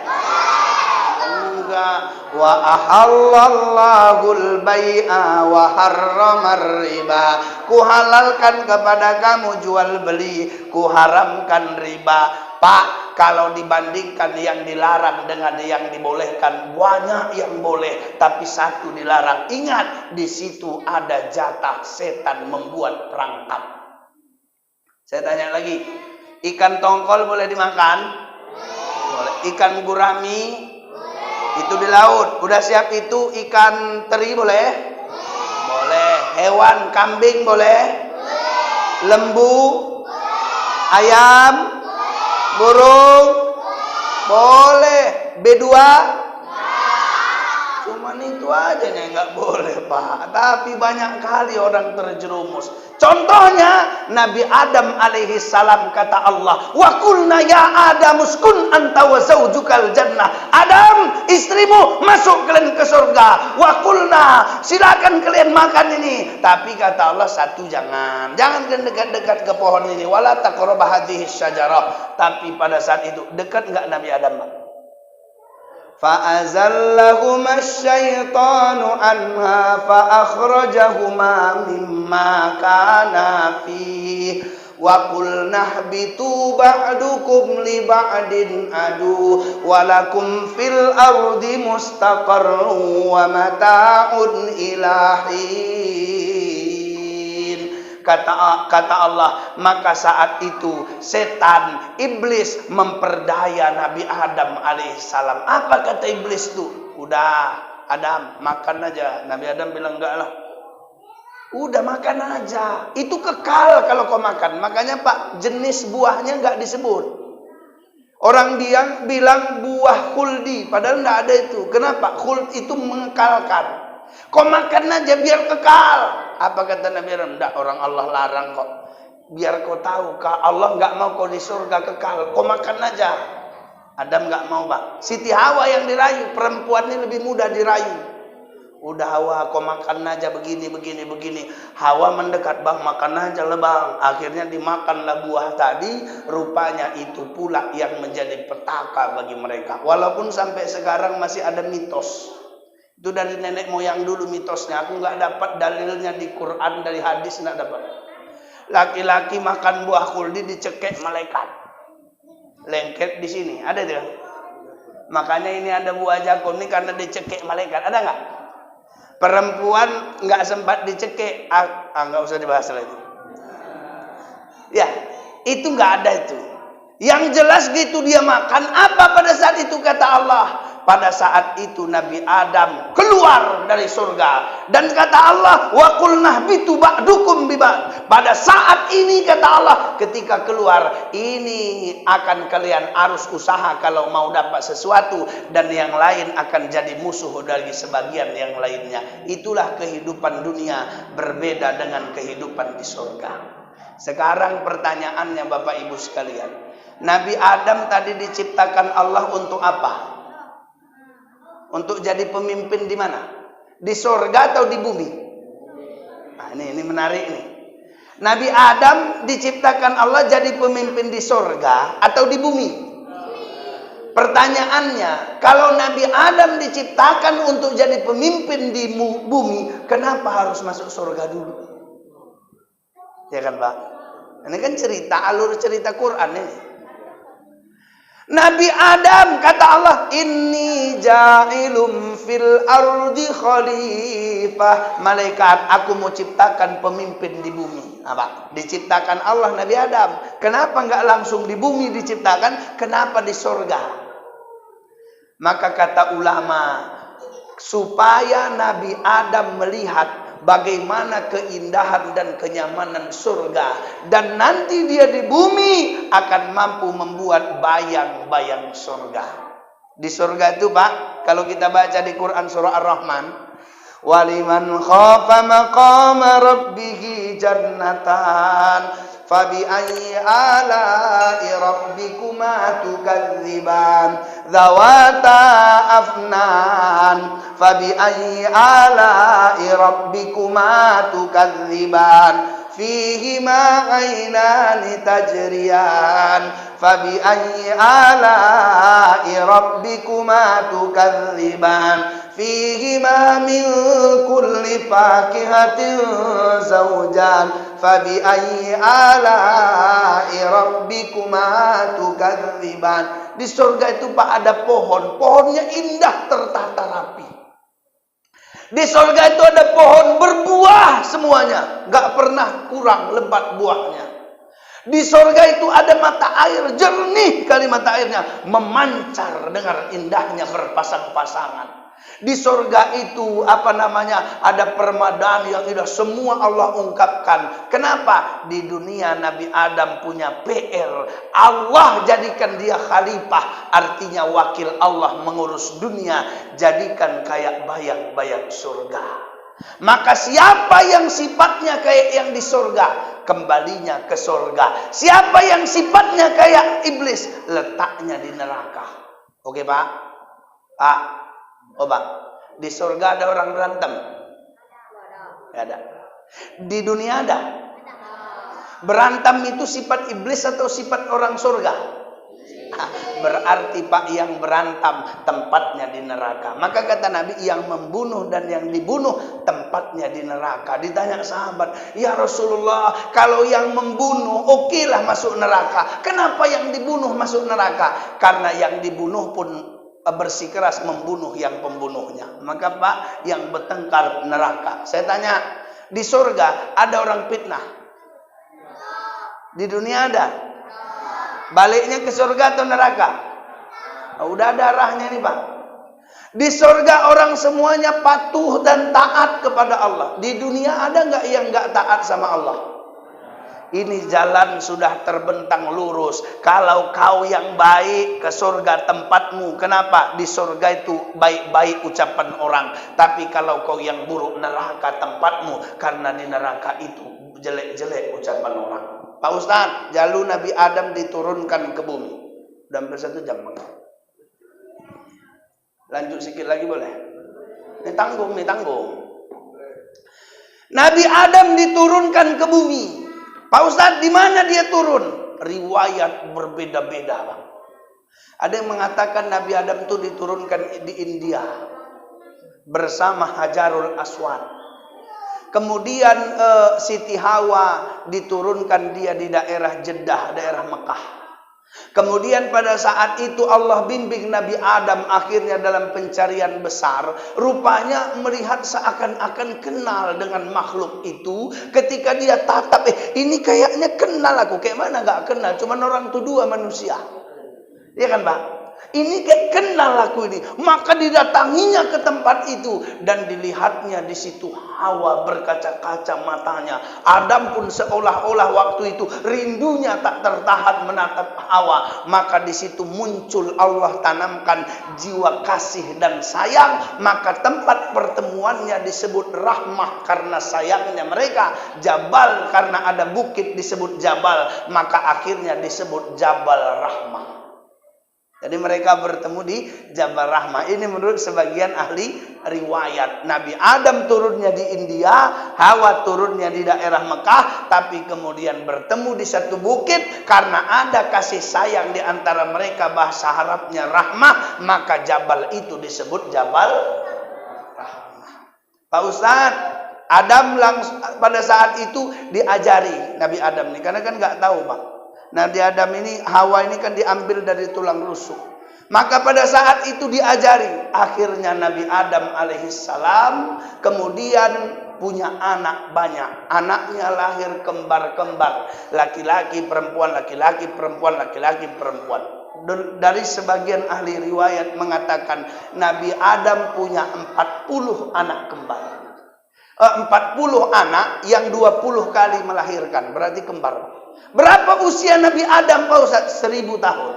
Wa ahallallahul bai'a wa harramar riba. Ku halalkan kepada kamu jual beli, ku haramkan riba. Pak, kalau dibandingkan yang dilarang dengan yang dibolehkan, banyak yang boleh, tapi satu dilarang. Ingat, di situ ada jatah setan membuat perangkap. Saya tanya lagi, ikan tongkol boleh dimakan? Boleh. Ikan gurami? Itu di laut. Udah siap itu ikan teri boleh? Boleh. Hewan kambing boleh? Lembu? Ayam? Burung? Boleh. B2? Cuman itu aja yang nggak boleh Pak. Tapi banyak kali orang terjerumus. Contohnya Nabi Adam alaihi salam, kata Allah, wa qulna ya Adam uskun anta wa zawjukal jannah. Adam, istrimu masuk kalian ke surga. surga. Wa qulna, silakan kalian makan ini. Tapi kata Allah, satu jangan dekat-dekat ke pohon ini. Wala taqrabu hadhihi syajarah. Tapi pada saat itu dekat enggak Nabi Adam? Fa'azallahuma asyaitanu anha fa'akhrajahuma mimma kana fihi wa qulna ihbitu ba'dukum li ba'din adu wa lakum fil ardi mustaqarrun wa mata'un ila hin. Kata Allah, maka saat itu setan, iblis memperdaya Nabi Adam alaihissalam. Apa kata iblis itu? Udah, Adam, makan aja. Nabi Adam bilang, enggak lah. Udah makan aja. Itu kekal kalau kau makan. Makanya Pak, jenis buahnya enggak disebut. Orang dia bilang buah khuldi, padahal enggak ada itu. Kenapa? Khuld itu mengekalkan. Kau makan aja biar kekal. Apa kata Nabi Adam? Enggak, orang Allah larang kok. Biar kau tahu, Allah enggak mau kau di surga kekal. Kau makan aja. Adam enggak mau, Pak. Siti Hawa yang dirayu. Perempuan ini lebih mudah dirayu. Udah Hawa, kau makan aja begini. Hawa mendekat, bang, makan aja lah bang. Akhirnya dimakanlah buah tadi. Rupanya itu pula yang menjadi petaka bagi mereka. Walaupun sampai sekarang masih ada mitos. Itu dari nenek moyang dulu mitosnya. Aku nggak dapat dalilnya di Quran, dari hadis nggak dapat. Laki-laki makan buah khuldi dicekek malaikat. Lengket di sini, ada tidak? Makanya ini ada buah jagung ini karena dicekek malaikat. Ada nggak? Perempuan nggak sempat dicekek. Nggak usah dibahas lagi. Ya, itu nggak ada itu. Yang jelas gitu dia makan. Apa pada saat itu kata Allah? Pada saat itu Nabi Adam keluar dari surga. Dan kata Allah, wa qulna ihbitu ba'dukum bi ba'd. Pada saat ini kata Allah, ketika keluar, ini akan kalian harus usaha kalau mau dapat sesuatu. Dan yang lain akan jadi musuh dari sebagian yang lainnya. Itulah kehidupan dunia berbeda dengan kehidupan di surga. Sekarang pertanyaannya Bapak Ibu sekalian. Nabi Adam tadi diciptakan Allah untuk apa? Untuk jadi pemimpin di mana? Di surga atau di bumi? Nah, ini menarik nih. Nabi Adam diciptakan Allah jadi pemimpin di surga atau di bumi? Pertanyaannya, kalau Nabi Adam diciptakan untuk jadi pemimpin di bumi, kenapa harus masuk surga dulu? Ya kan Pak? Ini kan alur cerita Quran ini. Nabi Adam kata Allah, inni ja'ilum fil ardi khalifah. Malaikat, aku mau ciptakan pemimpin di bumi. Apa? Diciptakan Allah Nabi Adam. Kenapa enggak langsung di bumi diciptakan? Kenapa di surga? Maka kata ulama, supaya Nabi Adam melihat bagaimana keindahan dan kenyamanan surga, dan nanti dia di bumi akan mampu membuat bayang-bayang surga. Di surga itu Pak, kalau kita baca di Quran surah Ar-Rahman, waliman khafa maqama rabbihi jannatan fabi ayyi ala'i rabbikuma tukadziban dzawata afnan fabi ayyi ala'i rabbikuma tukadziban fihima aynani tajriyan fabi ayyi ala'i rabbikuma tukadziban fihima min kulli fakihatin zawjan fabi ayyi ala'i rabbikuma tukadziban. Di surga itu Pak ada pohon, pohonnya indah tertata rapi. Di surga itu ada pohon berbuah semuanya, nggak pernah kurang lebat buahnya. Di surga itu ada mata air, jernih kali mata airnya, memancar dengan indahnya berpasang-pasangan. Di surga itu ada permadani yang indah, semua Allah ungkapkan. Kenapa? Di dunia Nabi Adam punya PR, Allah jadikan dia khalifah, artinya wakil Allah mengurus dunia, jadikan kayak bayang-bayang surga. Maka siapa yang sifatnya kayak yang di surga, kembalinya ke surga. Siapa yang sifatnya kayak iblis, letaknya di neraka. Oke Pak? Pak? Oh Pak, Di surga ada orang berantem? Ada. Di dunia ada? Berantem itu sifat iblis atau sifat orang surga? Berarti Pak, yang berantem tempatnya di neraka. Maka kata Nabi, yang membunuh dan yang dibunuh tempatnya di neraka. Ditanya sahabat, ya Rasulullah, kalau yang membunuh okelah masuk neraka, kenapa yang dibunuh masuk neraka? Karena yang dibunuh pun bersikeras membunuh yang pembunuhnya. Maka Pak, yang bertengkar neraka. Saya tanya, di surga ada orang fitnah? Di dunia ada? Baliknya ke surga atau neraka? Udah ada arahnya nih Pak. Di surga orang semuanya patuh dan taat kepada Allah. Di dunia ada nggak yang nggak taat sama Allah? Ini jalan sudah terbentang lurus. Kalau kau yang baik, ke surga tempatmu. Kenapa? Di surga itu baik-baik ucapan orang. Tapi kalau kau yang buruk, neraka tempatmu. Karena di neraka itu jelek-jelek ucapan orang. Pak Ustadz, lalu Nabi Adam diturunkan ke bumi. Udah hampir 1 jam. Lanjut sedikit lagi boleh? Ini tanggung. Nabi Adam diturunkan ke bumi. Pak Ustadz, di mana dia turun? Riwayat berbeda-beda, Bang. Ada yang mengatakan Nabi Adam itu diturunkan di India bersama Hajarul Aswad. Kemudian Siti Hawa diturunkan dia di daerah Jeddah, daerah Mekah. Kemudian pada saat itu Allah bimbing Nabi Adam akhirnya dalam pencarian besar. Rupanya melihat seakan-akan kenal dengan makhluk itu. Ketika dia tatap, ini kayaknya kenal aku. Kayak mana gak kenal? Cuman orang itu 2 manusia. Iya kan Pak? Ini kayak kenal aku ini. Maka didatanginya ke tempat itu. Dan dilihatnya di situ Hawa berkaca-kaca matanya. Adam pun seolah-olah waktu itu rindunya tak tertahan menatap Hawa. Maka di situ muncul Allah tanamkan jiwa kasih dan sayang. Maka tempat pertemuannya disebut rahmah karena sayangnya mereka. Jabal karena ada bukit disebut Jabal. Maka akhirnya disebut Jabal Rahmah. Jadi mereka bertemu di Jabal Rahmah. Ini menurut sebagian ahli riwayat. Nabi Adam turunnya di India, Hawa turunnya di daerah Mekah, tapi kemudian bertemu di satu bukit karena ada kasih sayang di antara mereka, bahasa Arabnya rahmah, maka Jabal itu disebut Jabal Rahmah. Pak Ustadz, Adam langsung pada saat itu diajari Nabi Adam nih, karena kan nggak tahu Pak. Nabi Adam ini, Hawa ini kan diambil dari tulang rusuk. Maka pada saat itu diajari. Akhirnya Nabi Adam alaihissalam kemudian punya anak banyak. Anaknya lahir kembar-kembar. Laki-laki, perempuan, laki-laki, perempuan, laki-laki, perempuan. Dari sebagian ahli riwayat mengatakan Nabi Adam punya 40 anak kembar. 40 anak yang 20 kali melahirkan. Berarti kembar. Berapa usia Nabi Adam Pak Ustadz? 1000 tahun.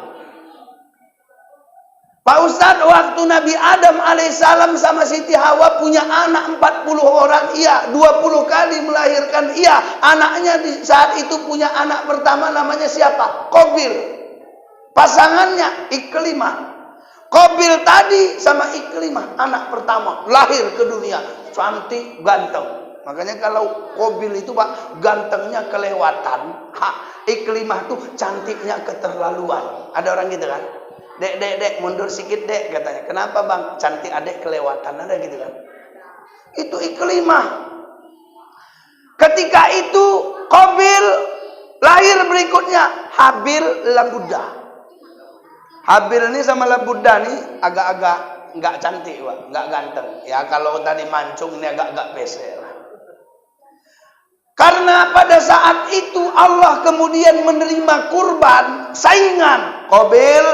Pak Ustadz, waktu Nabi Adam alaihissalam sama Siti Hawa punya anak 40 orang, iya. 20 kali melahirkan, iya. Anaknya di saat itu punya anak pertama namanya siapa? Qabil. Pasangannya Iklimah. Qabil tadi sama Iklimah, anak pertama, lahir ke dunia. Cantik, ganteng. Makanya kalau Qabil itu Pak, gantengnya kelewatan. Iklimah tuh cantiknya keterlaluan. Ada orang gitu kan? Dek, mundur sedikit dek, katanya. Kenapa bang? Cantik adek kelewatan, ada gitu kan? Itu Iklimah. Ketika itu Qabil lahir berikutnya Habil Labuda. Habil ini sama Labuda nih agak-agak nggak cantik Pak, nggak ganteng. Ya kalau tadi mancung ini agak-agak pesel. Karena pada saat itu Allah kemudian menerima kurban saingan Qabil,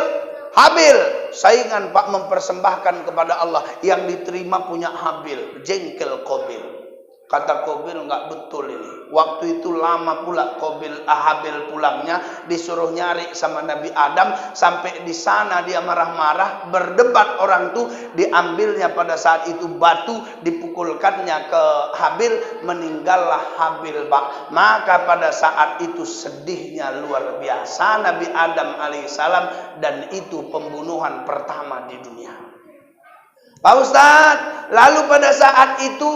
Habil. Saingan Pak mempersembahkan kepada Allah. Yang diterima punya Habil. Jengkel Qabil. Kata Qabil nggak betul ini. Waktu itu lama pula Habil pulangnya. Disuruh nyari sama Nabi Adam. Sampai di sana dia marah-marah. Berdebat orang tuh. Diambilnya pada saat itu batu. Dipukulkannya ke Habil. Meninggallah Habil Pak. Maka pada saat itu sedihnya luar biasa Nabi Adam alaihissalam. Dan itu pembunuhan pertama di dunia. Pak Ustadz, lalu pada saat itu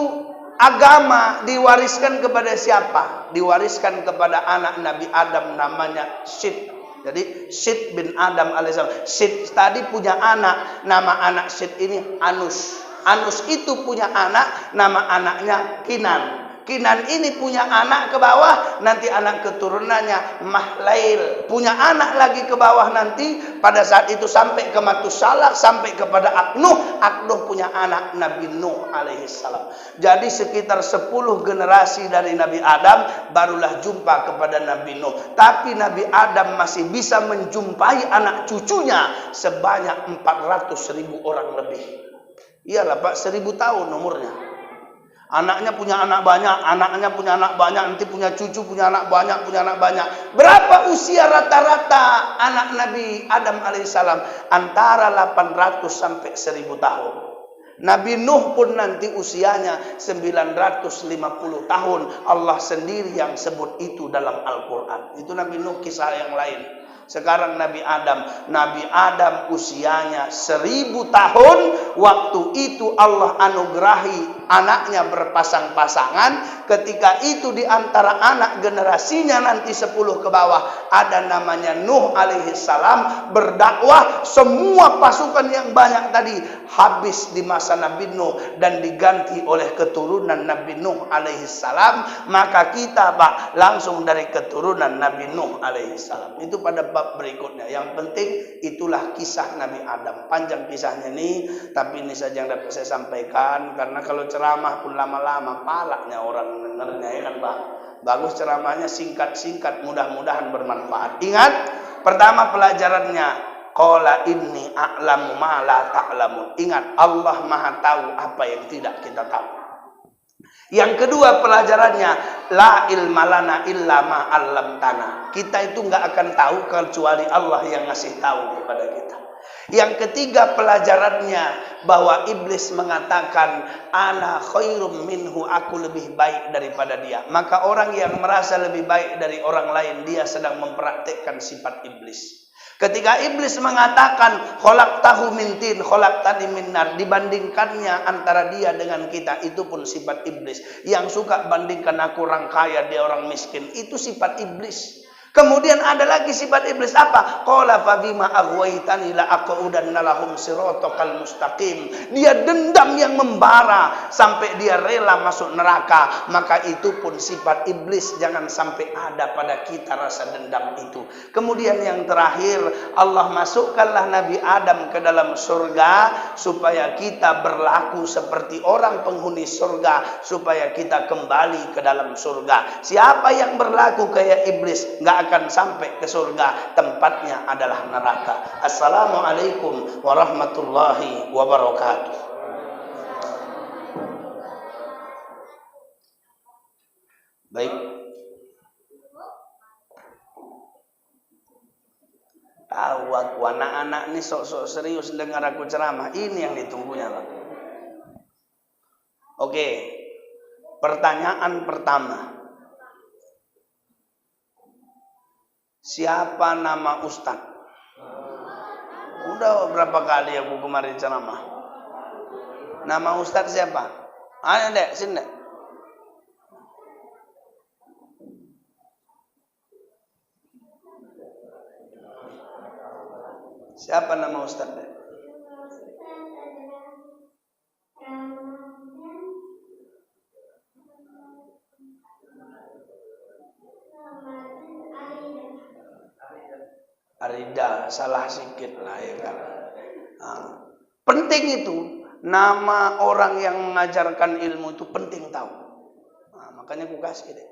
agama diwariskan kepada siapa? Diwariskan kepada anak Nabi Adam namanya Syed. Jadi Syed bin Adam alaihissalam. Syed tadi punya anak, nama anak Syed ini Anus. Anus itu punya anak, nama anaknya Kinan. Kinan ini punya anak ke bawah, nanti anak keturunannya Mahlail. Punya anak lagi ke bawah nanti, pada saat itu sampai ke Matusalah, sampai kepada Aknuh. Aknuh punya anak Nabi Nuh alaihissalam. Jadi sekitar 10 generasi dari Nabi Adam, barulah jumpa kepada Nabi Nuh. Tapi Nabi Adam masih bisa menjumpai anak cucunya sebanyak 400.000 orang lebih. Iyalah Pak, 1000 tahun umurnya. Anaknya punya anak banyak, anaknya punya anak banyak, nanti punya cucu, punya anak banyak, punya anak banyak. Berapa usia rata-rata anak Nabi Adam alaihissalam? Antara 800 sampai 1000 tahun. Nabi Nuh pun nanti usianya 950 tahun. Allah sendiri yang sebut itu dalam Al-Quran. Itu Nabi Nuh, kisah yang lain. Sekarang Nabi Adam usianya 1000 tahun. Waktu itu Allah anugerahi anaknya berpasang-pasangan. Ketika itu di antara anak generasinya nanti 10 ke bawah, ada namanya Nuh alaihissalam berdakwah. Semua pasukan yang banyak tadi habis di masa Nabi Nuh dan diganti oleh keturunan Nabi Nuh alaihissalam. Maka kita Pak langsung dari keturunan Nabi Nuh alaihissalam. Itu pada bab berikutnya. Yang penting itulah kisah Nabi Adam. Panjang kisahnya ini, tapi ini saja yang dapat saya sampaikan. Karena kalau ceramah pun lama-lama palaknya orang dengarnya, ya kan Pak. Bagus ceramahnya singkat-singkat, mudah-mudahan bermanfaat. Ingat, pertama pelajarannya, qala inni a'lamu ma la ta'lamun. Ingat, Allah Maha tahu apa yang tidak kita tahu. Yang kedua pelajarannya, la ilma lana illa ma 'allamtana. Kita itu enggak akan tahu kecuali Allah yang ngasih tahu kepada kita. Yang ketiga pelajarannya, bahwa iblis mengatakan ana khairum minhu, aku lebih baik daripada dia. Maka orang yang merasa lebih baik dari orang lain, dia sedang mempraktekkan sifat iblis. Ketika iblis mengatakan khalaqtahu min tin, khalaqtani min nar, dibandingkannya antara dia dengan kita, itu pun sifat iblis. Yang suka bandingkan aku orang kaya, dia orang miskin, itu sifat iblis. Kemudian ada lagi sifat iblis apa? Qala fa bima aghwaytani la aqudanna lahum siratal mustaqim. Dia dendam yang membara sampai dia rela masuk neraka. Maka itu pun sifat iblis. Jangan sampai ada pada kita rasa dendam itu. Kemudian yang terakhir, Allah masukkanlah Nabi Adam ke dalam surga supaya kita berlaku seperti orang penghuni surga, supaya kita kembali ke dalam surga. Siapa yang berlaku kayak iblis nggak akan sampai ke surga, tempatnya adalah neraka. Assalamualaikum warahmatullahi wabarakatuh. Baik. Tahu aku anak-anak ini sok-sok serius dengar aku ceramah. Ini yang ditunggunya, Pak. Oke. Pertanyaan pertama. Siapa nama Ustaz? Udah berapa kali aku kemarin ceramah. Nama Ustaz siapa? Ayo dek, sini dek. Siapa nama Ustaz dek? Arida, salah sedikit lah ya kan. Nah, penting itu, nama orang yang mengajarkan ilmu itu penting tahu. Nah, makanya aku kasih deh.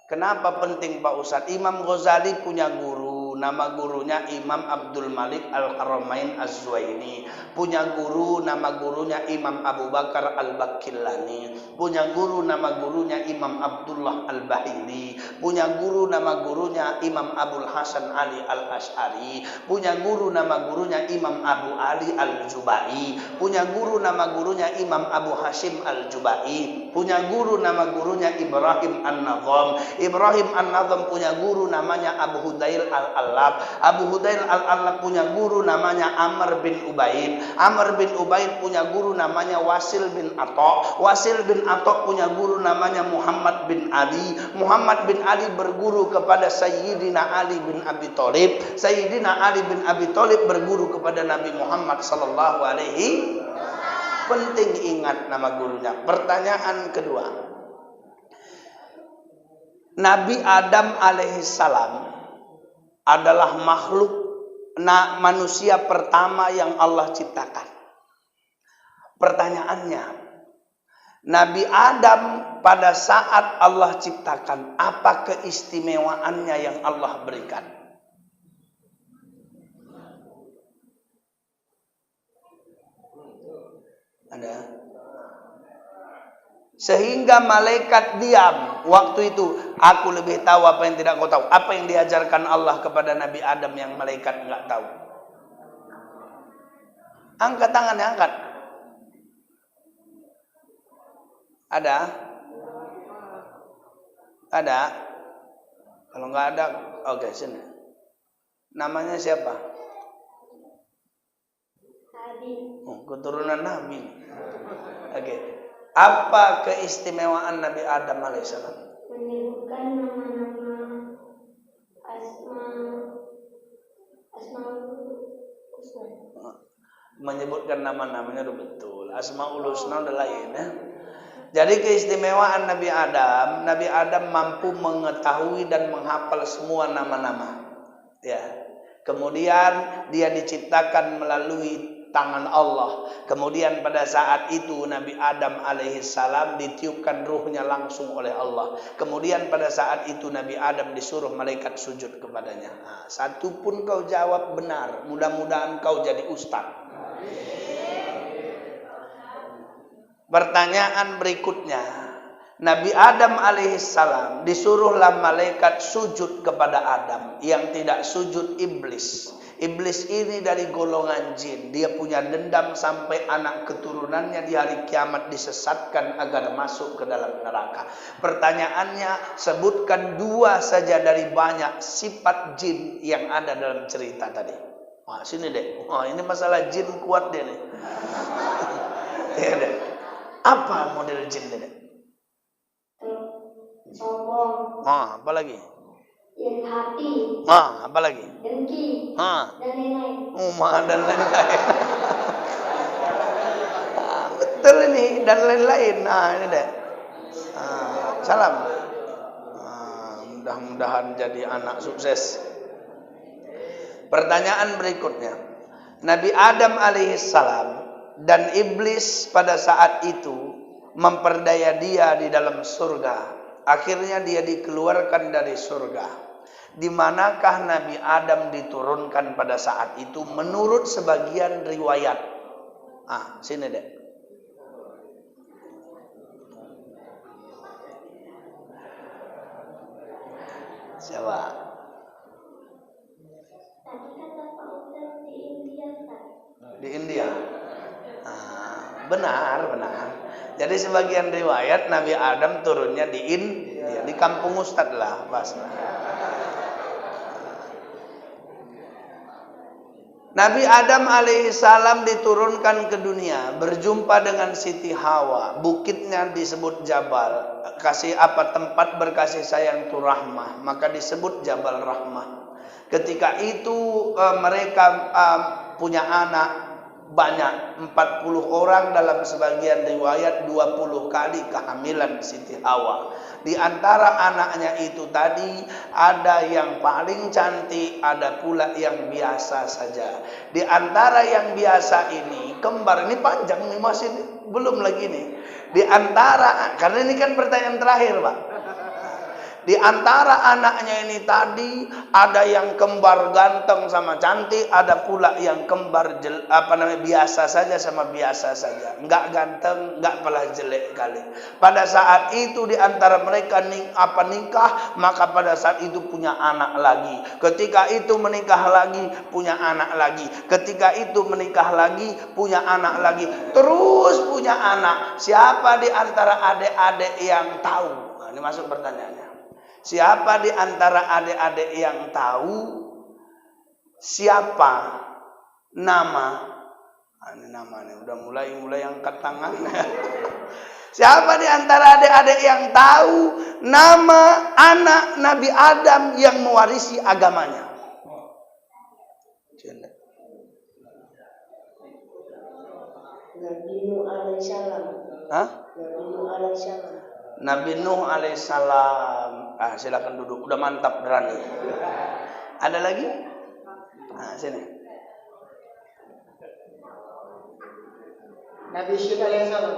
Kenapa penting Pak Ustadz? Imam Ghazali punya guru, nama gurunya Imam Abdul Malik Al-Haramain Az-Zuwaini. Punya guru, nama gurunya Imam Abu Bakar Al-Bakillani. Punya guru, nama gurunya Imam Abdullah Al-Bahili. Punya guru, nama gurunya Imam Abul Hasan Ali Al-Ash'ari. Punya guru, nama gurunya Imam Abu Ali Al-Jubai. Punya guru, nama gurunya Imam Abu Hashim Al-Jubai. Punya guru, nama gurunya Ibrahim An-Nazam. Ibrahim An-Nazam punya guru namanya Abu Hudail Al-Allaf. Al-Allab. Abu Hudayl Al-Allab punya guru namanya Amr bin Ubaid. Amr bin Ubaid punya guru namanya Wasil bin Atha. Wasil bin Atha punya guru namanya Muhammad bin Ali. Muhammad bin Ali berguru kepada Sayyidina Ali bin Abi Thalib. Sayyidina Ali bin Abi Thalib berguru kepada Nabi Muhammad sallallahu alaihi. Penting ingat nama gurunya. Pertanyaan kedua. Nabi Adam alaihissalam adalah makhluk manusia pertama yang Allah ciptakan. Pertanyaannya, Nabi Adam pada saat Allah ciptakan, apa keistimewaannya yang Allah berikan? Ada? Sehingga malaikat diam waktu itu. Aku lebih tahu apa yang tidak kau tahu. Apa yang diajarkan Allah kepada Nabi Adam yang malaikat enggak tahu? Angkat tangannya, angkat. Ada? Ada? Kalau enggak ada, oke, sini. Namanya siapa? Nabi. Oh, keturunan Nabi. Oke. Apa keistimewaan Nabi Adam alaihissalam? Menyebutkan nama-nama Asmaul Husna. Menyebutkan nama-namanya udah betul. Asmaul Husna udah lain ya. Jadi keistimewaan Nabi Adam mampu mengetahui dan menghafal semua nama-nama. Ya. Kemudian dia diciptakan melalui tangan Allah. Kemudian pada saat itu Nabi Adam alaihissalam ditiupkan ruhnya langsung oleh Allah. Kemudian pada saat itu Nabi Adam disuruh malaikat sujud kepadanya. Nah, satu pun kau jawab benar. Mudah-mudahan kau jadi ustaz. Pertanyaan berikutnya. Nabi Adam alaihissalam disuruhlah malaikat sujud kepada Adam. Yang tidak sujud iblis. Iblis ini dari golongan jin. Dia punya dendam sampai anak keturunannya di hari kiamat disesatkan agar masuk ke dalam neraka. Pertanyaannya, sebutkan 2 saja dari banyak sifat jin yang ada dalam cerita tadi. Wah, sini deh. Wah, ini masalah jin kuat deh nih. Ya deh. Apa model jin deh? Sombong. Apa lagi? Iri hati. Apa lagi? Dengki. Dan lain-lain. Dan lain-lain. Betul ini, dan lain-lain. Ini deh. Salam. Mudah-mudahan jadi anak sukses. Pertanyaan berikutnya. Nabi Adam alaihissalam dan iblis pada saat itu memperdaya dia di dalam surga. Akhirnya dia dikeluarkan dari surga. Di manakah Nabi Adam diturunkan pada saat itu menurut sebagian riwayat? Sini deh. Siapa? Tadi kata Pak Ustaz di India, Ustaz. Di India. Benar. Jadi sebagian riwayat Nabi Adam turunnya di India, di kampung Ustad lah pas. Nabi Adam alaihissalam diturunkan ke dunia, berjumpa dengan Siti Hawa. Bukitnya disebut Jabal. Tempat berkasih sayang itu rahmah, maka disebut Jabal Rahmah. Ketika itu mereka punya anak banyak, 40 orang dalam sebagian riwayat, 20 kali kehamilan Siti Hawa. Di antara anaknya itu tadi ada yang paling cantik, ada pula yang biasa saja. Di antara yang biasa ini kembar, ini panjang nih, masih belum lagi nih. Di antara, karena ini kan pertanyaan terakhir, Pak. Di antara anaknya ini tadi ada yang kembar ganteng sama cantik, ada pula yang kembar biasa saja sama biasa saja. Enggak ganteng, enggak pula jelek kali. Pada saat itu di antara mereka nikah, maka pada saat itu punya anak lagi. Ketika itu menikah lagi, punya anak lagi. Ketika itu menikah lagi, punya anak lagi. Terus punya anak. Siapa di antara adik-adik yang tahu? Nah, ini masuk pertanyaannya. Siapa di antara adik-adik yang tahu siapa nama ini namanya udah mulai angkat tangan. Siapa di antara adik-adik yang tahu nama anak Nabi Adam yang mewarisi agamanya? Nabi Nuh alaihissalam. Hah? Nabi Nuh alaihissalam. Nabi Nuh alaihissalam. Silakan duduk. Udah mantap berani. Ada lagi? Sini. Nabi Syed alaihissalam.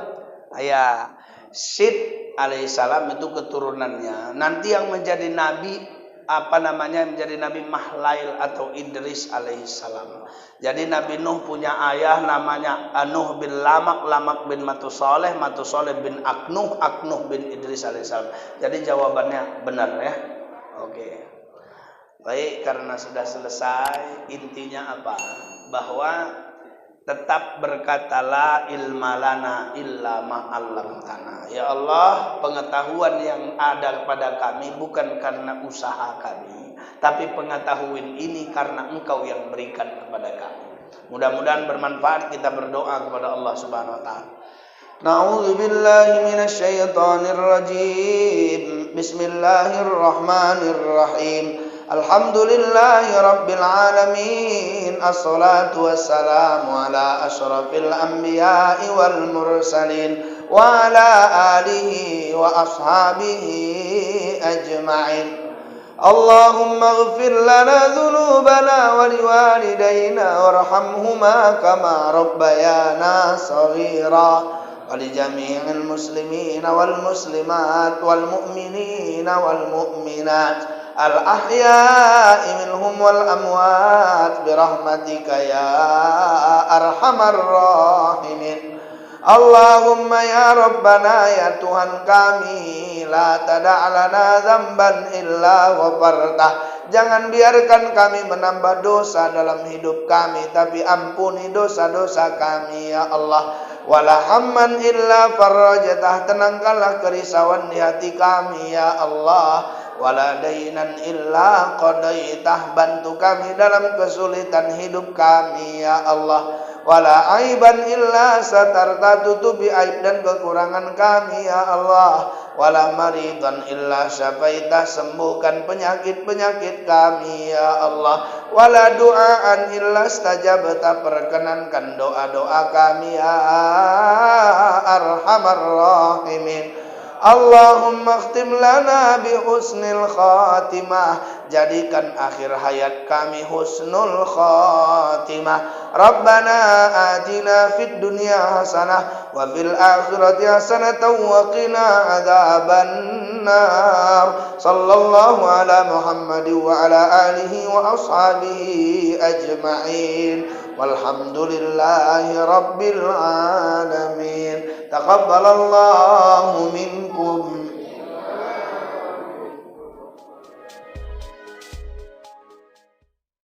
Syed alaihissalam itu keturunannya. Nanti yang menjadi nabi menjadi Nabi Mahlail atau Idris alaihissalam. Jadi Nabi Nuh punya ayah namanya Nuh bin Lamak, Lamak bin Matusaleh, Matusaleh bin Aknuh, Aknuh bin Idris alaihissalam. Jadi jawabannya benar ya. Oke. Baik, karena sudah selesai, intinya apa? Bahwa tetap berkata la ilma lana illa ma 'allamtana. Ya Allah, pengetahuan yang ada pada kami bukan karena usaha kami, tapi pengetahuan ini karena Engkau yang berikan kepada kami. Mudah-mudahan bermanfaat. Kita berdoa kepada Allah Subhanahu wa taala. Na'udzu billahi minasy syaithanir rajim. Bismillahirrahmanirrahim. Alhamdulillahi rabbil alamin. Assalatu wassalamu ala asyrafil anbiya'i wal mursalin wa ala alihi wa ashabihi ajma'in. Allahumma ighfir lana dhunubana wa liwalidayna warhamhuma kama rabbayana shaghira. ولجميع المسلمين والمسلمات والمؤمنين والمؤمنات الأحياء منهم والأموات برحمتك يا أرحم الراحمين. Allahumma ya Rabbana, ya Tuhan kami, la tada' lana dzamban illa ghafartah. Jangan biarkan kami menambah dosa dalam hidup kami, tapi ampuni dosa-dosa kami ya Allah. Wala hamman illa farajatah. Tenangkanlah kerisauan di hati kami ya Allah. Wala dainan illa qadaitah. Bantu kami dalam kesulitan hidup kami ya Allah. Wala aiban illa satarta. Tutupi aib dan kekurangan kami ya Allah. Wala maridan illa syafaitah. Sembuhkan penyakit-penyakit kami ya Allah. Wala du'aan illa stajabta. Perkenankan doa-doa kami ya arhamar rahimin. Allahumma khtim lana bi husnil khatimah. Jadikan akhir hayat kami husnul khatimah. Rabbana atina fid dunya hasanah wa fil akhirati hasanatan wa qina adzaban nar. Sallallahu ala Muhammad wa ala alihi wa ashabihi ajma'in. Walhamdulillahi rabbil alamin. Taqabbalallahu minkum